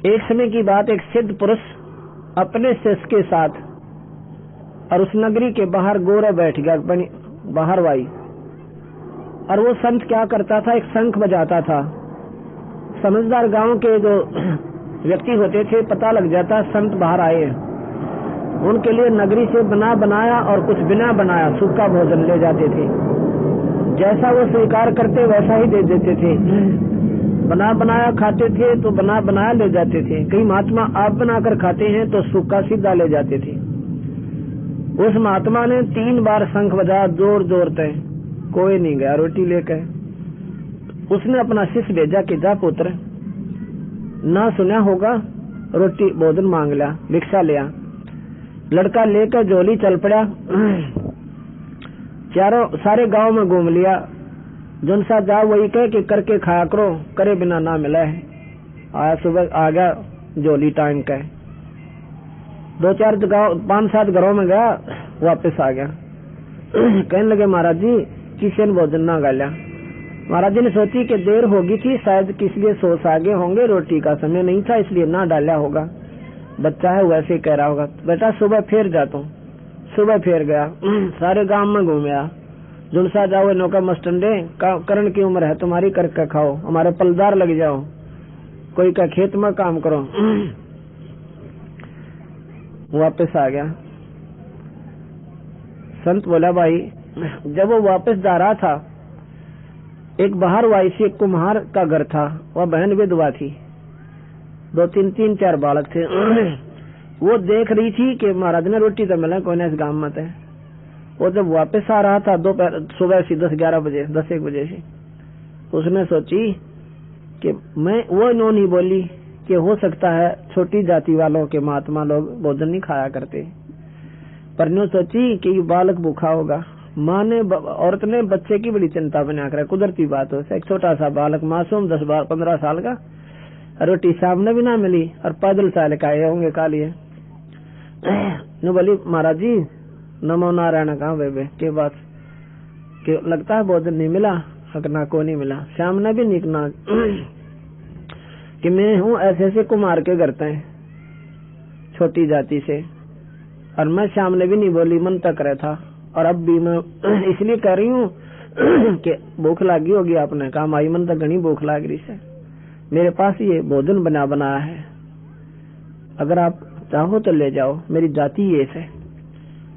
एक समय की बात, एक सिद्ध पुरुष अपने शिष्य के साथ और उस नगरी के बाहर गोरा बैठ गया बाहर वाई, और वो संत क्या करता था, एक शंख बजाता था। समझदार गांव के जो व्यक्ति होते थे पता लग जाता संत बाहर आए, उनके लिए नगरी से बना बनाया और कुछ बिना बनाया सूखा भोजन ले जाते थे। जैसा वो स्वीकार करते वैसा ही दे देते थे। बना बनाया खाते थे तो बना बनाया ले जाते थे। कई महात्मा आप बनाकर खाते हैं तो सूखा सीधा ले जाते थे। उस महात्मा ने 3 बार शंख बजाया जोर जोर से, कोई नहीं गया रोटी लेकर। उसने अपना शिष्य भेजा कि जा पुत्र, ना सुना होगा रोटी भोजन मांग लिया, भिक्षा लिया। लड़का लेकर झोली चल पड़ा, चारों सारे गांव में घूम लिया। जन सा जाओ वही कह कि करके खाया करो, करे बिना ना मिला है। आया सुबह आ गया झोली टाइम का, 2-4 गाँव 5-7 घरों में गया, वापस आ गया। कहने लगे महाराज जी किसी ने भोजन ना गालिया, महाराज जी ने सोची कि देर होगी थी, शायद किस लिए सोच आगे होंगे, रोटी का समय नहीं था इसलिए ना डाला होगा, बच्चा है वैसे ही कह रहा होगा। बेटा सुबह फिर जाता हूँ। सुबह फिर गया, सारे गांव में घूमया, जुलसा जाओ नौका मस्टंडे, करण की उम्र है तुम्हारी, करके खाओ, हमारे पलदार लग जाओ, कोई का खेत में काम करो। वापस आ गया। संत बोला भाई, जब वो वापस जा रहा था, एक बाहर वायसी एक कुम्हार का घर था, वह बहन विधवा थी, 2-3 बालक थे। वो देख रही थी कि महाराज ने रोटी तो मिला कोई इस गांव में थे। वो जब वापस आ रहा था दोपहर सुबह से 10-11 बजे 10-1 बजे से, उसने सोची कि मैं वो नो नहीं बोली कि हो सकता है छोटी जाति वालों के महात्मा लोग भोजन नहीं खाया करते, पर नो सोची कि बालक भूखा होगा। माँ ने औरत ने बच्चे की बड़ी चिंता बना कर, कुदरती बात हो, एक छोटा सा बालक मासूम 10-15 साल का, रोटी सामने भी ना मिली और पैदल चाल के आए होंगे कालिए। नो बोली महाराज जी नमो नारायण कहा बेबे के बात के लगता है भोजन नहीं मिला, हकना को नहीं मिला, श्याम ने भी निकना कि मैं हूँ ऐसे ऐसे कुमार के करते हैं छोटी जाति से, और मैं श्याम ने भी नहीं बोली, मन तक रहा था, और अब भी मैं इसलिए कह रही हूँ कि भूख लगी होगी। आपने कहा माई मन तक घनी भूख लग रही है, मेरे पास ये भोजन बनाया है, अगर आप चाहो तो ले जाओ, मेरी जाति ये है।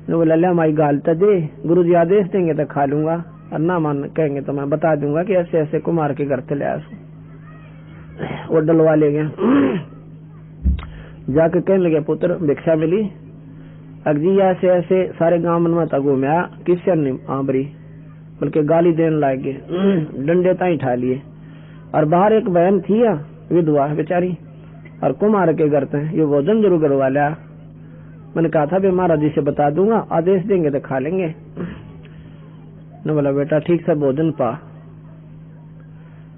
बोला ले माई गाल तो दे, गुरु जी आदेश देंगे तो खा लूंगा, और ना मान कहेंगे तो मैं बता दूंगा कि ऐसे ऐसे कुमार के घर से ले आया। वो डलवा ले गया। जाके कहने लगे पुत्र भिक्षा मिली, अगजी ऐसे ऐसे सारे गांव में तक घूमया, किसी ने आंबरी बल्कि गाली देने लग गए, डंडे ताई ठा लिए। और बाहर एक बहन थी विधवा बेचारी, और कुमार के घर थे, ये भोजन जरूर करवा लिया। मैंने कहा था भी महाराज जी से बता दूंगा, आदेश देंगे तो खा लेंगे। ने बोला बेटा ठीक से भोजन पा,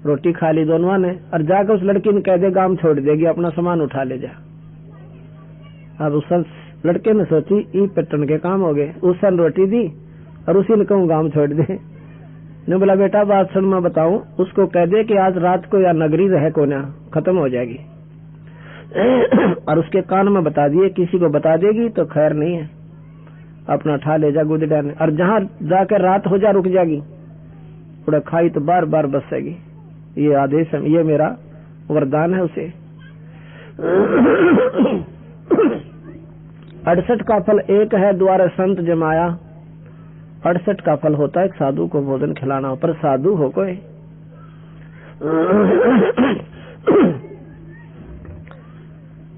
रोटी खा ली दोनों ने, और जाकर उस लड़की ने कह दे गांव छोड़ देगी, अपना सामान उठा ले जा। अब उस लड़के ने सोची ई पट्टन के काम हो गए, उस सन रोटी दी और उसी ने कहूँ गांव छोड़ दे। ने बोला बेटा बात सुन मैं बताऊं, उसको कह दे कि आज रात को या नगरी रहे को ना खत्म हो जाएगी, और उसके कान में बता दिए, किसी को बता देगी तो खैर नहीं है, अपना ठा ले जा गुदड़ा ने, और जहां जाकर रात हो जा रुक जाएगी, थोड़ा खाई तो बार बार बसेगी। ये आदेश है, ये मेरा वरदान है उसे। 68 का फल एक है द्वारा संत जमाया, 68 का फल होता है एक साधु को भोजन खिलाना, पर साधु हो कोई।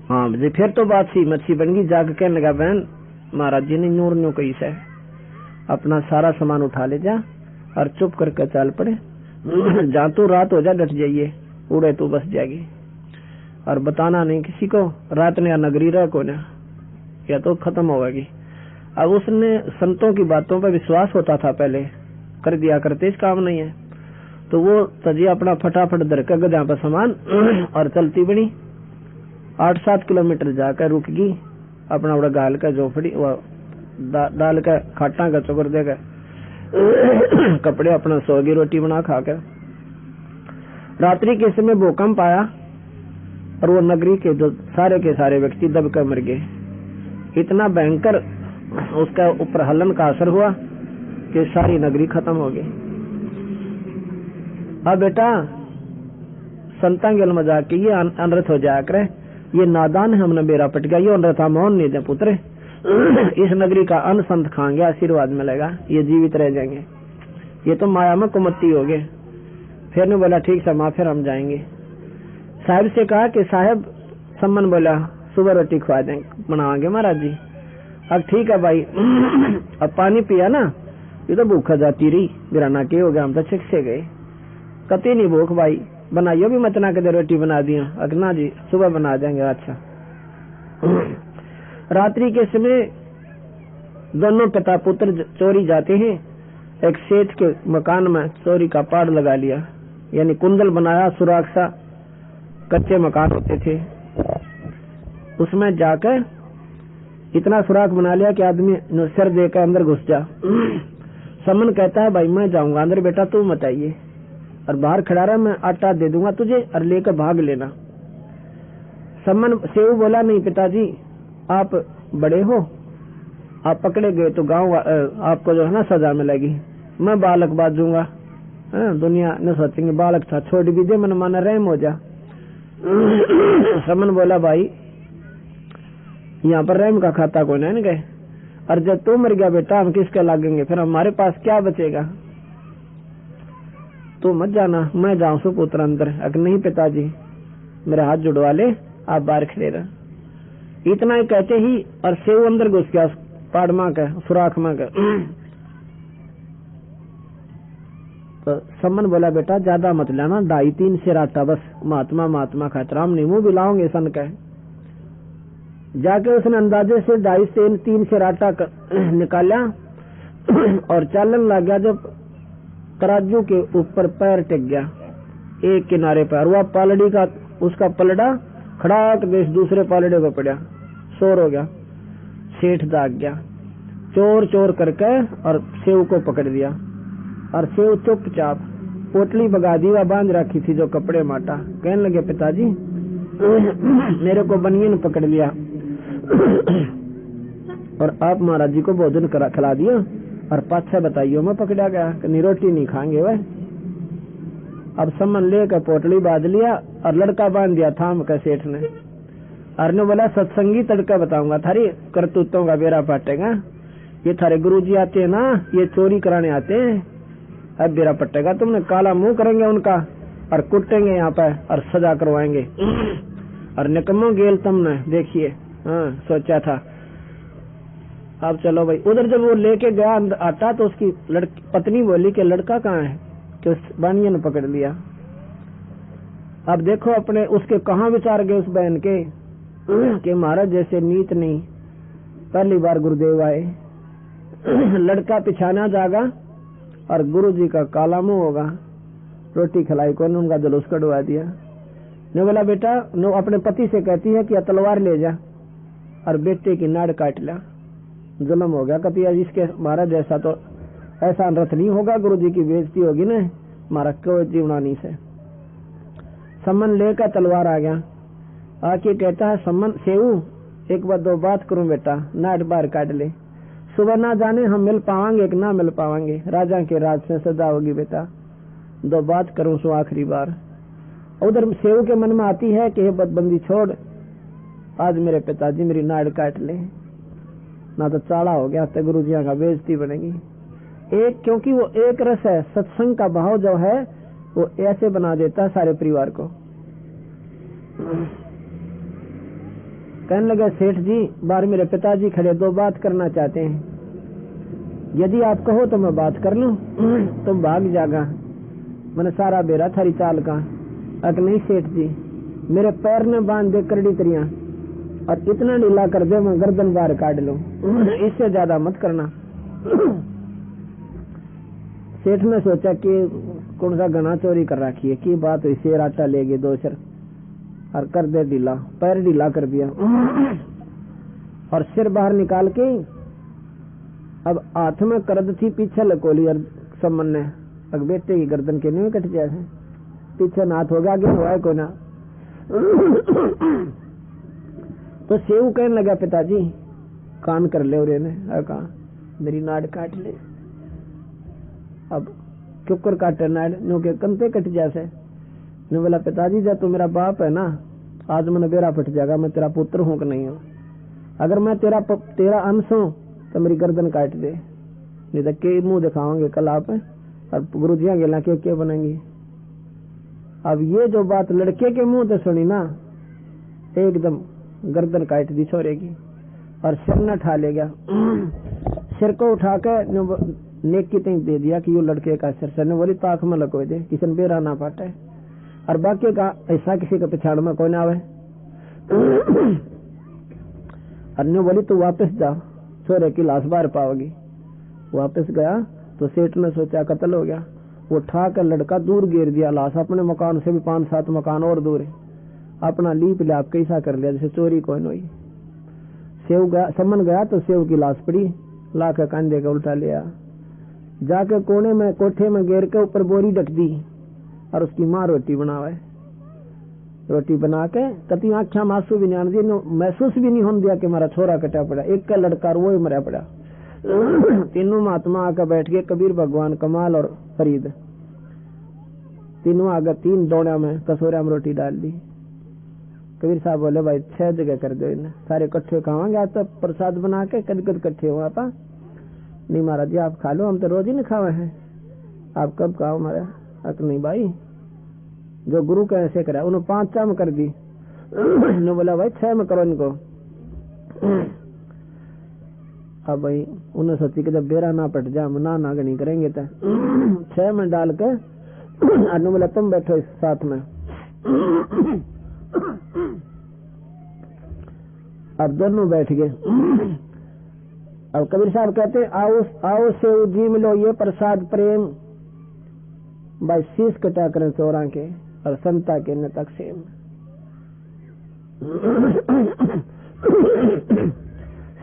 हाँ जी फिर तो बात सी मच्छी बन गई। जाकर कहने लगा बहन महाराज जी ने नूर न्यू कही से अपना सारा सामान उठा ले जा और चुप करके चल पड़े, जहाँ तू रात हो जा डट जाइए, उड़े तू बस जाएगी, और बताना नहीं किसी को, रात ने या नगरी रह को ना या तो खत्म होगी। अब उसने संतों की बातों पर विश्वास होता था, पहले कर दिया करते, इस काम नहीं है, तो वो तजी अपना फटाफट दरका गधा पर सामान और चलती बनी। 8-7 किलोमीटर जाकर रुक गई, अपना बड़ा गाल का झोपड़ी डाल कर खाटा का चुकर देकर कपड़े अपना सोगी, रोटी बना खाकर। रात्रि के समय भूकंप आया और वो नगरी के जो सारे के सारे व्यक्ति दबकर मर गए। इतना भयंकर उसका ऊपर हलन का असर हुआ कि सारी नगरी खत्म हो गई। अब बेटा संतांगल मजाक की ये अनर्थ हो जाया करे, ये नादान है, हमने बेरा पट गया, ये अनर्थ मोहन नहीं दे पुत्र, इस नगरी का अन्न संत खाएंगे आशीर्वाद मिलेगा, ये जीवित रह जाएंगे, ये तो माया में कुमत्ती हो गए। फिर ने बोला ठीक है माँ फिर हम जाएंगे। साहब से कहा कि साहब सम्मन बोला सुबह रोटी खवा देंगे बनावाएंगे महाराज जी। अब ठीक है भाई, अब पानी पिया ना, ये तो भूखा जाती रही, गिराना के हो गया, हम तो छिक से गए, कती नहीं भूख भाई, बनाइयो भी मत ना के रोटी बना दिया, अगना जी सुबह बना देंगे। अच्छा रात्रि के समय दोनों पिता पुत्र चोरी जाते हैं, एक सेठ के मकान में चोरी का पाड़ लगा लिया, यानी कुंडल बनाया, सुरक्षा कच्चे मकान होते थे, उसमें जाकर इतना सुराख बना लिया कि आदमी सिर देकर अंदर घुस जा। समन कहता है भाई मैं जाऊंगा अंदर, बेटा तू मत आइए, और बाहर खड़ा रहा, मैं आटा दे दूंगा तुझे और लेकर भाग लेना। सम्मन सेऊ बोला, नहीं पिताजी आप बड़े हो, आप पकड़े गए तो गांव आपको जो है ना सजा मिलेगी, मैं बालक बाजूंगा। दुनिया न सोचेंगे बालक था, छोड़ भी दे, मन माना रहम हो जा। सम्मन बोला, भाई यहाँ पर रहम का खाता कोई नहीं गए, और जब तू मर गया बेटा हम किसके लागेंगे, फिर हमारे पास क्या बचेगा। तू मत जाना, मैं जाऊं सु पुत्र अंदर। अगर नहीं पिताजी मेरे हाथ जुड़वा ले, आप बाहर खड़े रह। इतना ही कहते ही और सेव अंदर घुस गया पाड़मा का सुराख में का। तो सम्मन बोला, बेटा ज्यादा मत लाना, 2.5-3 सेर आटा बस, महात्मा महात्मा खाता, हम नीमू भी लाओगे सन का। जाके उसने अंदाजे से 2.5-3 सेर आटा निकाला और चालन लग गया। जब तराजू के ऊपर पैर टिक गया एक किनारे पर, वह पालड़ी का उसका पलड़ा खड़ाक देश दूसरे पालड़े पर पड़ा, शोर हो गया। सेठ जाग गया, चोर चोर करके और सेव को पकड़ दिया, और सेव चुपचाप पोटली बगा दी, वह बांध रखी थी जो कपड़े माटा। कहने लगे, पिताजी मेरे को बनियन पकड़ लिया और आप महाराज जी को भोजन खिला दिया, और पाछा बताइयो मैं पकड़ा गया कि रोटी नहीं खाएंगे वह। अब सम्मन लेकर पोटली बांध लिया और लड़का बांध दिया थाम का सेठ ने। अरने बोला, सत्संगी तड़का बताऊंगा, थारी करतूतों का बेरा पाटेगा। ये थारे गुरुजी आते हैं ना, ये चोरी कराने आते हैं, अब बेरा पटेगा। तुमने काला मुंह करेंगे उनका और कुटेंगे यहाँ पर और सजा करवाएंगे। और निकम्मो गेल तुमने, देखिए। हाँ सोचा था। अब चलो भाई, उधर जब वो लेके गया आटा तो उसकी पत्नी बोली कि लड़का कहाँ है, कि उस बानिया ने पकड़ लिया। अब देखो अपने उसके कहाँ विचार गए उस बहन के कि महाराज जैसे नीत नहीं, पहली बार गुरुदेव आए, लड़का पिछाना जागा और गुरुजी का काला मुंह होगा। रोटी खिलाई को उनका जुलूस कटवा दिया। ने बोला, बेटा नो अपने पति से कहती है कि तलवार ले जा और बेटे की नाड़ काट ला। जुल्म हो गया, कहती है इसके महाराज जैसा तो ऐसा रथ नहीं होगा, गुरुजी की बेइज्जती होगी ना, हमारा कोई जीवना नहीं से। सम्मन लेकर तलवार आ गया, आके कहता है, सम्मन सेऊ एक बार 2 बात करूं बेटा, नाट बाहर काट ले, सुबह ना जाने हम मिल पावांगे कि ना मिल पावांगे, राजा के राज से सजा होगी बेटा, 2 बात करूं सो आखिरी बार। उधर सेऊ के मन में आती है कि बदबंदी छोड़, आज मेरे पिताजी मेरी नाड़ काट ले, ना तो चाड़ा हो गया तो गुरुजिया का बेइज्जती बनेगी। एक क्योंकि वो एक रस है, सत्संग का भाव जो है वो ऐसे बना देता है सारे परिवार को। कहने लगे, सेठ जी बाहर मेरे पिताजी खड़े, 2 बात करना चाहते हैं, यदि आप कहो तो मैं बात कर लूं, तुम भाग जागा, मैंने सारा बेरा थारी चाल का। अक नहीं सेठ जी, मेरे पैर ने बांध दे करड़ी तरिया और इतना ढीला कर दे मैं गर्दन बाहर काट लूं, इससे ज्यादा मत करना। सेठ ने सोचा कि कौन सा गना चोरी कर रखी है, की बात हुई, शेर आटा ले गए 2 सिर और कर दे ढीला, पैर ढीला कर दिया और सिर बाहर निकाल के अब हाथ में करद थी, पीछे लकोली और सम्मन ने अब बेटे की गर्दन के नहीं कट जाए, पीछे नाथ हो गया, आगे हुआ को ना। तो सेऊ कहने लगा, पिताजी कान कर ले, और कहा मेरी नाड़ काट ले। अब क्यों काटे नाड़, नो के कंते कट जैसे। ने बोला, पिताजी जब तू मेरा बाप है ना, आज मैंने बेरा फट जाएगा, मैं तेरा पुत्र हूं कि नहीं हूं, अगर मैं तेरा अंश हूं तो मेरी गर्दन काट दे, नहीं तो के मुंह दिखाओगे कल आप, और गुरुजिया गेला के बनेंगी। अब ये जो बात लड़के के मुंह से सुनी ना, एकदम गर्दन काट दी छोरे की और सिर न उठा ले गया। सिर को उठा कर नेक की तई दे दिया कि ये लड़के का सिर से, ने बोली ताक में लको दे, किसी ने बेरा ना पाटे, और बाकी का ऐसा किसी का पिछाड़ में कोई ना आवे। अन्य बोली तू वापस जा, छोरे की लाश बाहर पाओगी। वापस गया तो सेठ ने सोचा कत्ल हो गया, वो उठा कर लड़का दूर गिर दिया, लाश अपने मकान से भी 5-7 मकान और दूर है, अपना लीप लाप कैसा कर लिया जैसे चोरी कोई नहीं। सेव गया, सम्मन गया तो सेव की लाश पड़ी, ला कर कंधे का उल्टा लिया, जाके कोने में कोठे में गिर के ऊपर बोरी ढक दी और उसकी माँ रोटी बनावे। रोटी बना के कति आख्या मासू भी नहीं आने दी, महसूस भी नहीं होने दिया कि हमारा छोरा कटा पड़ा। एक का लड़का वो ही मरा पड़ा। तीनों महात्मा आकर बैठ गए, कबीर, भगवान, कमाल और फरीद। तीनों आगे 3 डोड़ा में कसूरा में रोटी डाल दी। कबीर साहब बोले भाई 6 जगह कर दो, इन्हें सारे इकट्ठे खावांगे आज तो प्रसाद बना के, कद कद इकट्ठे हुआ पा। नहीं महाराज जी आप खा लो, हम तो रोज ही नहीं खावे हैं, आप कब खाओ हमारा। अक नहीं भाई, जो गुरु का ऐसे करा उन्होंने 5 में कर दी। ने बोला भाई 6 में करो इनको। अब भाई उन्हें सोची कि जब बेरा ना पट जा हम ना नहीं करेंगे तो 6 में डाल के अनु बोला तुम बैठो इस साथ में। अब दोनों बैठ गए। अब कबीर साहब कहते आओ से जी मिलो ये प्रसाद प्रेम, भाई शीश कटा करें चोरा के और संता के न तकसीम।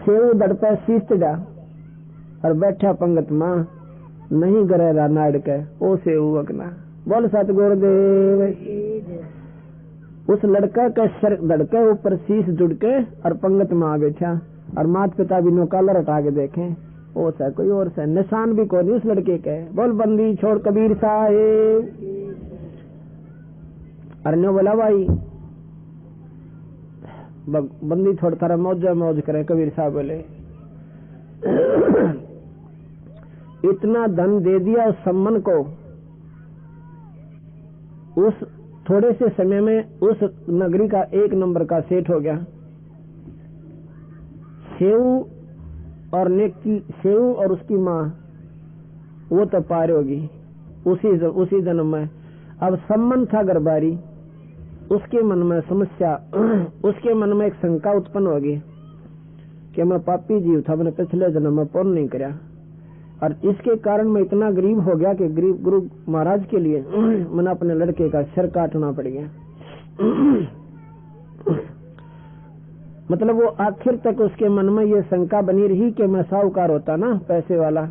सेव दड़पे शीश चढ़ा और बैठा पंगत मां, नहीं गरेरा नाड़ के ओ सेव वकना। बोल सतगुरुदेव। उस लड़का का सर लड़के ऊपर शीश जुड़ के और पंगत में आ बैठा और माता पिता भी नो कलर हटा के देखे, ओ सा कोई और सा निशान भी कोई नहीं उस लड़के के। बोल बंदी छोड़ कबीर साहेब। अरे बोला भाई बंदी छोड़ थारा मौज करे। कबीर साहब बोले इतना धन दे दिया उस सम्मन को, उस थोड़े से समय में उस नगरी का 1 नंबर का सेठ हो गया। सेव और उसकी माँ वो तो पार होगी उसी जन्म में। अब सम्मन था गरबारी, उसके मन में समस्या, उसके मन में एक शंका उत्पन्न होगी कि मैं पापी जीव था, मैंने पिछले जन्म में पुण्य नहीं कराया और इसके कारण मैं इतना गरीब हो गया कि गरीब गुरु महाराज के लिए मैंने अपने लड़के का सिर काटना पड़ गया। मतलब वो आखिर तक उसके मन में ये शंका बनी रही कि मैं साहूकार होता ना पैसे वाला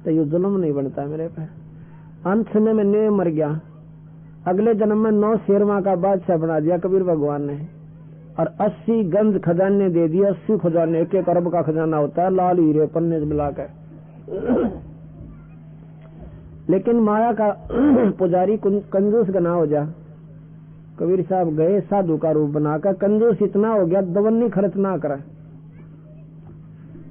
तो ये जुल्म नहीं बनता मेरे पे। अंत में मैं मर गया। अगले जन्म में 9 शेरवा का बादशाह बना दिया कबीर भगवान ने और 80 गंज खजाने दे दिया। 80 खजाने, 1 अरब का खजाना होता है, लाल हीरे पन्ने मिलाकर। लेकिन माया का पुजारी कंजूस गना हो जा। कबीर साहब गए साधु का रूप बनाकर, कंजूस इतना हो गया दवन्नी खर्च ना करा।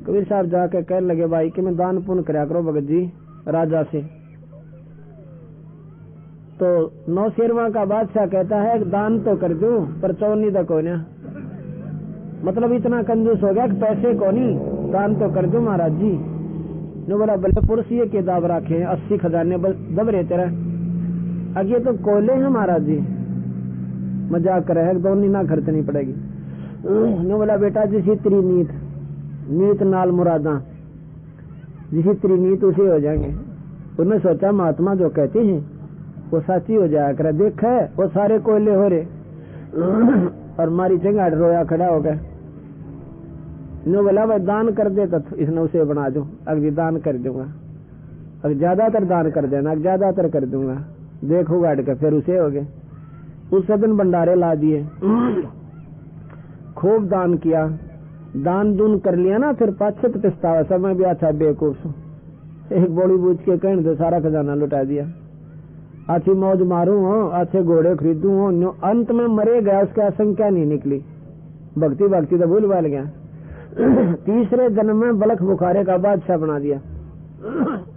कबीर साहब जाके कहने लगे भाई कि मैं दान पुण्य कराया करो भगत जी राजा से। तो 9 शेरवा का बादशाह कहता है दान तो कर दूं पर चौनी तक हो ना। मतलब इतना कंजूस हो गया कि पैसे को नहीं, दान तो कर दूं महाराज जी। ने बोला बल्ले पुरुष ये के दाब रखे 80 खजाने दब रहे तेरा, अगे तो कोले हैं महाराज जी, मजाक करे है, दोनी ना खर्चनी पड़ेगी। ने बोला बेटा जिसी तेरी नीत नाल मुरादा, जिसी तेरी नीत उसे हो जाएंगे। उन्होंने सोचा महात्मा जो कहते हैं वो सच्ची हो जाया करे। देखा वो सारे कोयले हो रहे और मारी चंगाड़ रोया खड़ा हो गया। नो बोला भाई दान कर दे तो इसने उसे बना दो, अगर दान कर दूंगा, अगर ज्यादातर दान कर देना, ज्यादातर कर दूंगा, देखो गाड़ के फिर उसे हो गए। उस दिन भंडारे ला दिए, खूब दान किया, दान दून कर लिया ना, फिर पाछत पछतावा समय भी अच्छा बेवकूफ एक बोली बूझ के कहने दो सारा खजाना लुटा दिया। अच्छी मौज मारू हो, अच्छे घोड़े खरीदू हो, अंत में मरे गया, उसकी आशंका नहीं निकली। भक्ति तो भूल भाल गया। तीसरे जन्म में बलख बुखारे का बादशाह बना दिया।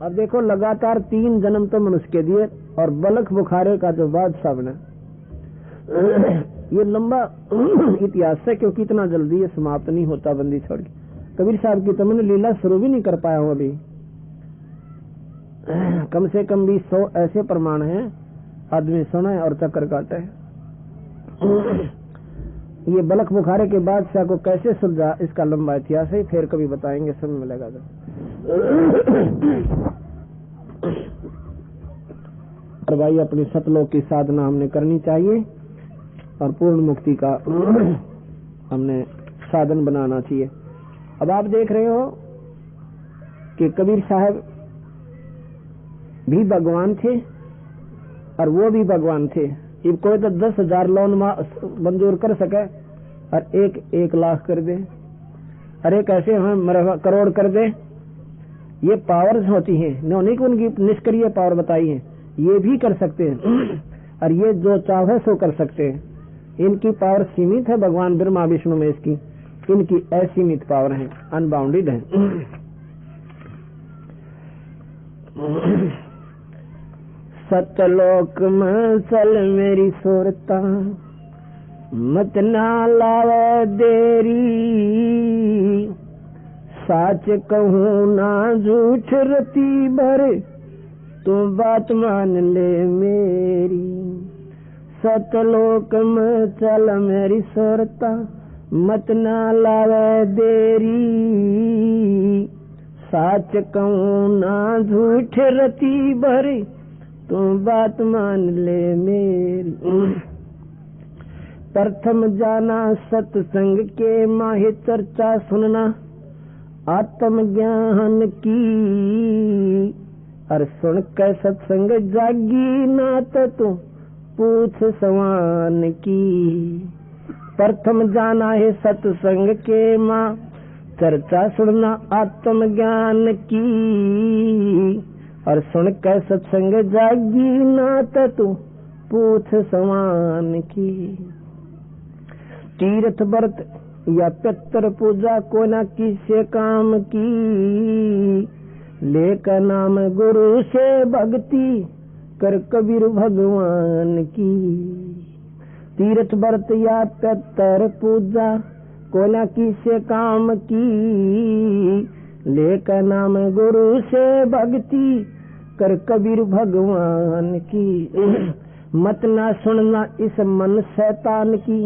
अब देखो लगातार 3 जन्म तो मनुष्य के दिए और बलख बुखारे का जो बादशाह बना। ये लंबा इतिहास है क्योंकि इतना जल्दी ये समाप्त नहीं होता बंदी छोड़ के। कबीर साहब की तो मैंने लीला शुरू भी नहीं कर पाया हूं अभी। कम से कम भी 100 ऐसे प्रमाण हैं, आदमी सुना और चक्कर काटे। ये बलख बुखारे के बादशाह को कैसे सुलझा इसका लंबा इतिहास है, फिर कभी बताएंगे, समय मिलेगा तो। और भाई अपनी सतलोक की साधना हमने करनी चाहिए और पूर्ण मुक्ति का हमने साधन बनाना चाहिए। अब आप देख रहे हो कि कबीर साहब भी भगवान थे और वो भी भगवान थे। अब कोई तो 10,000 लोन मंजूर कर सके और 1 लाख कर दे, अरे कैसे हमें करोड़ कर दे। ये पावर्स होती हैं, उन्होंने की उनकी निष्क्रिय पावर बताई है, ये भी कर सकते हैं और ये जो चाहे सो कर सकते हैं। इनकी पावर सीमित है, भगवान ब्रह्मा विष्णु में इसकी इनकी असीमित पावर है, अनबाउंडेड है। सतलोक में चल मेरी सुरता, मत ना लावे देरी, साच कहूँ ना झूठ रती भर, तू बात मान ले मेरी। सतलोक में चल मेरी सुरता, मत ना लावे देरी, साच कहूँ ना झूठ रती भरी, तू बात मान ले मेरी। प्रथम जाना सत्संग के माहे चर्चा सुनना, आत्म ज्ञान की, और सुन के सत्संग जागी ना तो तू पूछ सवान की। प्रथम जाना है सत्संग के माँ, चर्चा सुनना आत्म ज्ञान की, और सुन के सत्संग जागी ना तो तू पूछ समान की। तीर्थ व्रत या पितर पूजा को न किसे काम की, लेकर नाम गुरु से भक्ति कर कबीर भगवान की। तीर्थ व्रत या पितर पूजा को न किसे काम की, लेकर नाम गुरु से भक्ति कर कबीर भगवान की। मत ना सुनना इस मन शैतान की,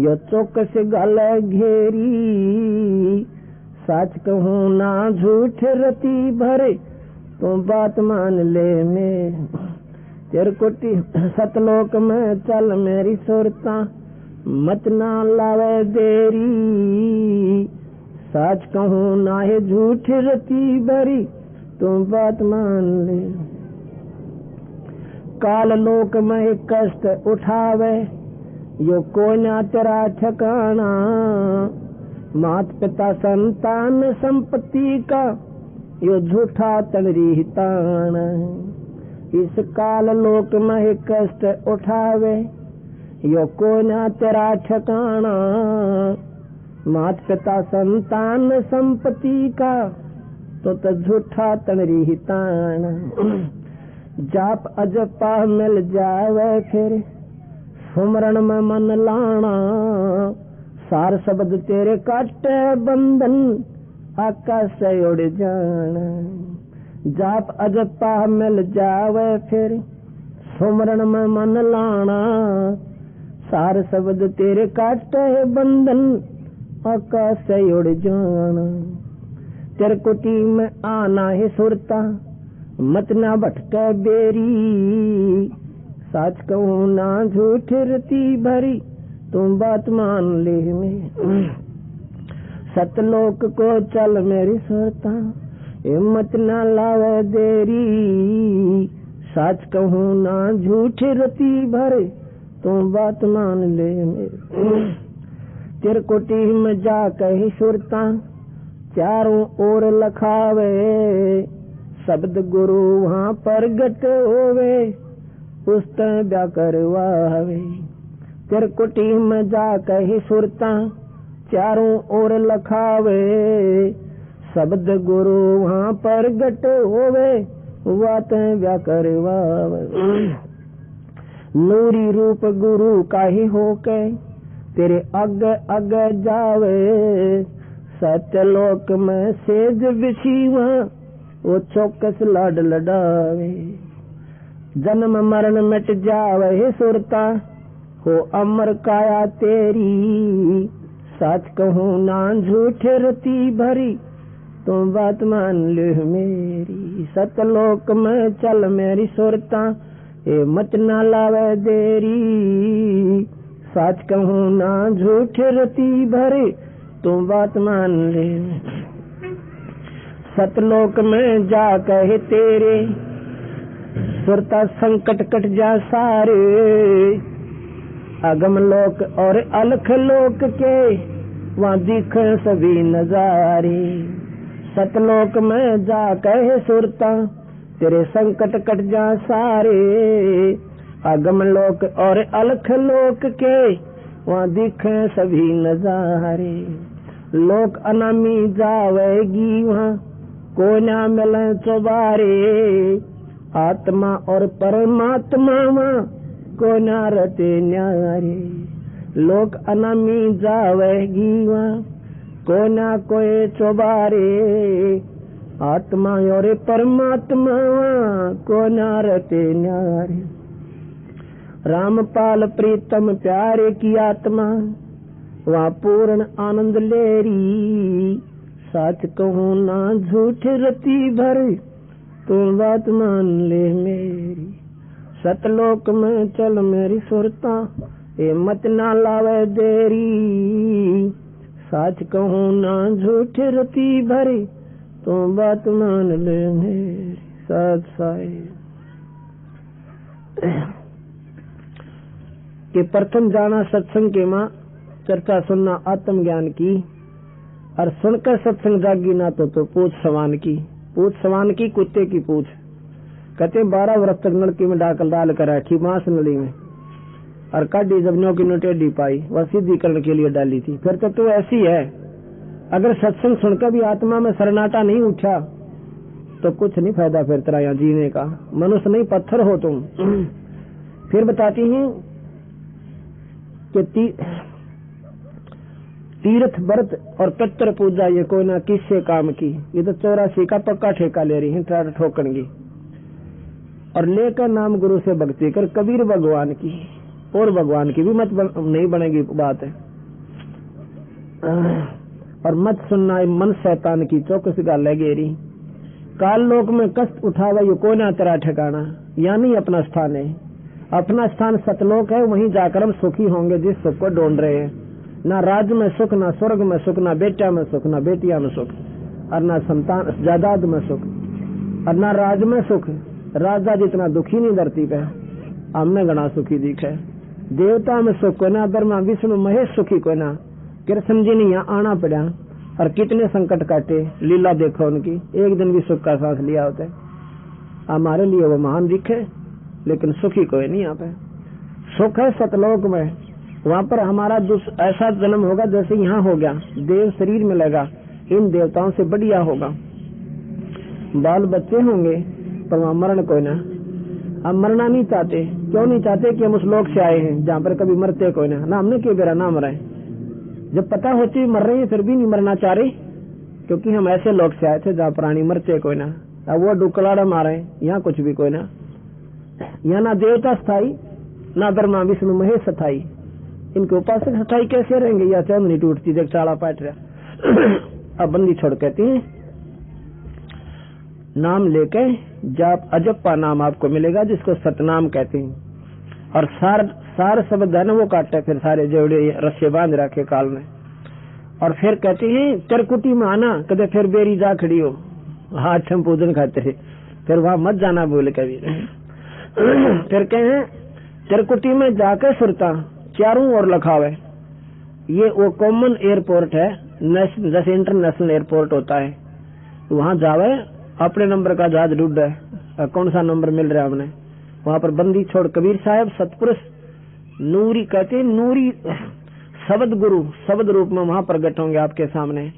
यो चौकस गल घेरी, सच कहूँ ना झूठ रती भरे, तो बात मान ले में। चिरकुटी सतलोक में चल मेरी सुरता, मत ना लावे देरी, सच कहूँ ना है झूठ रती भरी, तो बात मान ले। काल लोक में कष्ट उठावे, यो को ना तेरा ठिकाना, मात पिता संतान संपत्ति का यो झूठा तनरी ताना। इस काल लोक में कष्ट उठावे, यो को ना तेरा ठिकाना, मात पिता संतान संपत्ति का तो झूठा तनरी ताना। जाप अजपा मिल जावे फिर, सुमरण में मन लाना, सार शब्द तेरे काटे बंधन, आकाश से उड़ जाना। जाप अजपा मिल जावे फिर, सुमरण में मन लाना, सार शब्द तेरे काटे बंधन, आकाश से उड़ जाना। तिरकुटी में आना है सुरता, मत ना भटके बेरी, सच कहूँ ना झूठ रती भरी, तुम बात मान ले में। सतलोक को चल मेरी सुरता, हिम्मत ना लावे देरी, सच कहूँ ना झूठ रती भरे, तुम बात मान ले में। तिरकुटी में जा कही सुरता, चारों ओर लखावे, शब्द गुरु वहाँ प्रगट होवे, पुस्तक ब्या करवावे। तिरकुटी में जा कही सुरता, चारों ओर लखावे, शब्द गुरु वहाँ प्रगट होवे, बात ब्या करवावे। नूरी रूप गुरु काहे होके, तेरे अग अग जावे, सत्यलोक में सेज विशीवा, वो चौकस लाड लडावे। जन्म मरण मिट जावे सुरता, हो अमर काया तेरी, सच कहूँ ना झूठ रती भरी, तुम बात मान ले मेरी। सतलोक में चल मेरी सुरता, ए मत ना लावे देरी, सच कहूँ ना झूठ रती भरी, तुम बात मान ले। सतलोक में जा कहे तेरे, सुरता संकट कट जा सारे, अगम लोक और अलख लोक के वहाँ दिखे सभी नजारे। सतलोक में जा कहे सुरता तेरे संकट कट जा सारे, अगम लोक और अलख लोक के वहाँ दिखे सभी नजारे। लोक अनामी जावेगी वहाँ को ना मिले चौबारे, आत्मा और परमात्मा वहाँ को ना रते न्यारे। लोक अनामी जावेगी वहाँ को ना कोई चौबारे, आत्मा और परमात्मा वहाँ को ना रते न्यारे। रामपाल प्रीतम प्यारे की आत्मा वहाँ पूर्ण आनंद लेरी, साच कहूँ ना झूठ रती भर तू बात मान ले मेरी। सतलोक में चल मेरी सुरता ए मत ना लावे देरी, साच कहूँ ना झूठ रती भर तू बात मान ले मेरी। साथ साई कि प्रथम जाना सत्संग के माँ चर्चा सुनना आत्मज्ञान की, और सुनकर सत्संग जागी ना तो पूछ सवान की। पूछ सवान की कुत्ते की पूछ। कहते 12 वर्ष तक नलकी में डाल कर रखी मांस नली में, और काटी जब न्यों की टेढ़ी पाई वह सिद्धीकरण के लिए डाली थी। फिर तो ऐसी है, अगर सत्संग सुनकर भी आत्मा में सरनाटा नहीं उठा तो कुछ नहीं फायदा फिर तेरा यहाँ जीने का। मनुष्य नहीं पत्थर हो तुम। फिर बताती हूँ कि तीर्थ व्रत और पितृ पूजा ये कोई ना किससे काम की, ये तो 84 का पक्का ठेका ले रही है ठोकन की। और लेकर नाम गुरु से भक्ति कर कबीर भगवान की, और भगवान की भी मत नहीं बनेगी बात है। और मत सुनना मन शैतान की चौकस गाल लगेरी। काल लोक में कष्ट उठावा ये कोई ना तेरा ठिकाना, यानी अपना स्थान है। अपना स्थान सतलोक है, वहीं जाकर हम सुखी होंगे जिस सुख को ढूंढ रहे हैं। ना राज में सुख, ना स्वर्ग में सुख, ना बेटा में सुख, ना बेटिया में सुख, और ना संतान जायदाद में सुख, और ना राज में सुख। राजा जितना दुखी नहीं धरती पे, हमने गणा सुखी दिखे। देवता में सुख को ना, ब्रह्मा विष्णु महेश सुखी को ना। कृष्ण जी ने यहाँ आना पड़ा और कितने संकट काटे, लीला देखो उनकी। एक दिन भी सुख का सांस लिया होता है। हमारे लिए वो महान दिखे, लेकिन सुखी कोई नहीं। यहाँ पे सुख है सतलोक में, वहाँ पर हमारा ऐसा जन्म होगा जैसे यहाँ हो गया, देव शरीर मिलेगा, इन देवताओं से बढ़िया होगा। बाल बच्चे होंगे पर वहाँ मरण कोई ना। हम मरना नहीं चाहते। क्यों नहीं चाहते? कि हम उस लोक से आए हैं जहाँ पर कभी मरते कोई ना। हमने क्यों बेरा ना मरा है? जब पता होती मर रहे हैं फिर भी नहीं मरना चाह रहे, क्योंकि हम ऐसे लोक से आए थे जहाँ प्राणी मरते कोई ना। अब वो डुकलाड़ा मारे, यहाँ कुछ भी कोई ना। यहाँ ना देवता स्थाई, ना ब्रह्मा विष्णु महेश स्थाई। इनके उपासक स्थाई कैसे रहेंगे? या चंद नहीं टूटती, देख चाड़ा पाट रहा। अब बंदी छोड़ कहती है नाम लेके जाप अजप्पा नाम आपको मिलेगा, जिसको सतनाम कहते हैं। और सार शब्द है ना वो काटे, फिर सारे जोड़े रस्से बांध रखे काल में। और फिर कहते हैं चरकुटी में आना, कदे फिर बेरी जा खड़ी हो, हाथ हम पूजन खाते थे, फिर वहां मत जाना बोले कभी। फिर कहे चरकुटी में जाकर सुरता चारों ओर लखावे। ये वो कॉमन एयरपोर्ट है, जैसे इंटरनेशनल एयरपोर्ट होता है। वहां जावे, अपने नंबर का जहाज ढूंढे, कौन सा नंबर मिल रहा है हमने। वहां पर बंदी छोड़ कबीर साहब सतपुरुष नूरी कहते, नूरी शब्द गुरु शब्द रूप में वहां प्रकट होंगे आपके सामने।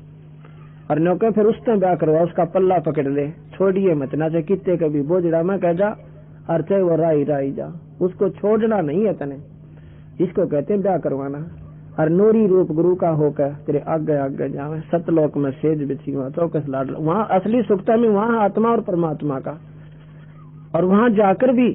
और नौके फिर उस टाइम ब्याह करवा, उसका पल्ला पकड़ ले, छोड़िए मत ना, चाहे कितने कभी बोझड़ा में कह जा, और चाहे वो राई राई जा, उसको छोड़ना नहीं है तने। इसको कहते हैं ब्याह करवाना। और नूरी रूप गुरु का होकर तेरे आगे आगे जावे, सतलोक में सेज बिछी वहां चौकस लाड। वहां असली सुखता में वहां आत्मा और परमात्मा का। और वहां जाकर भी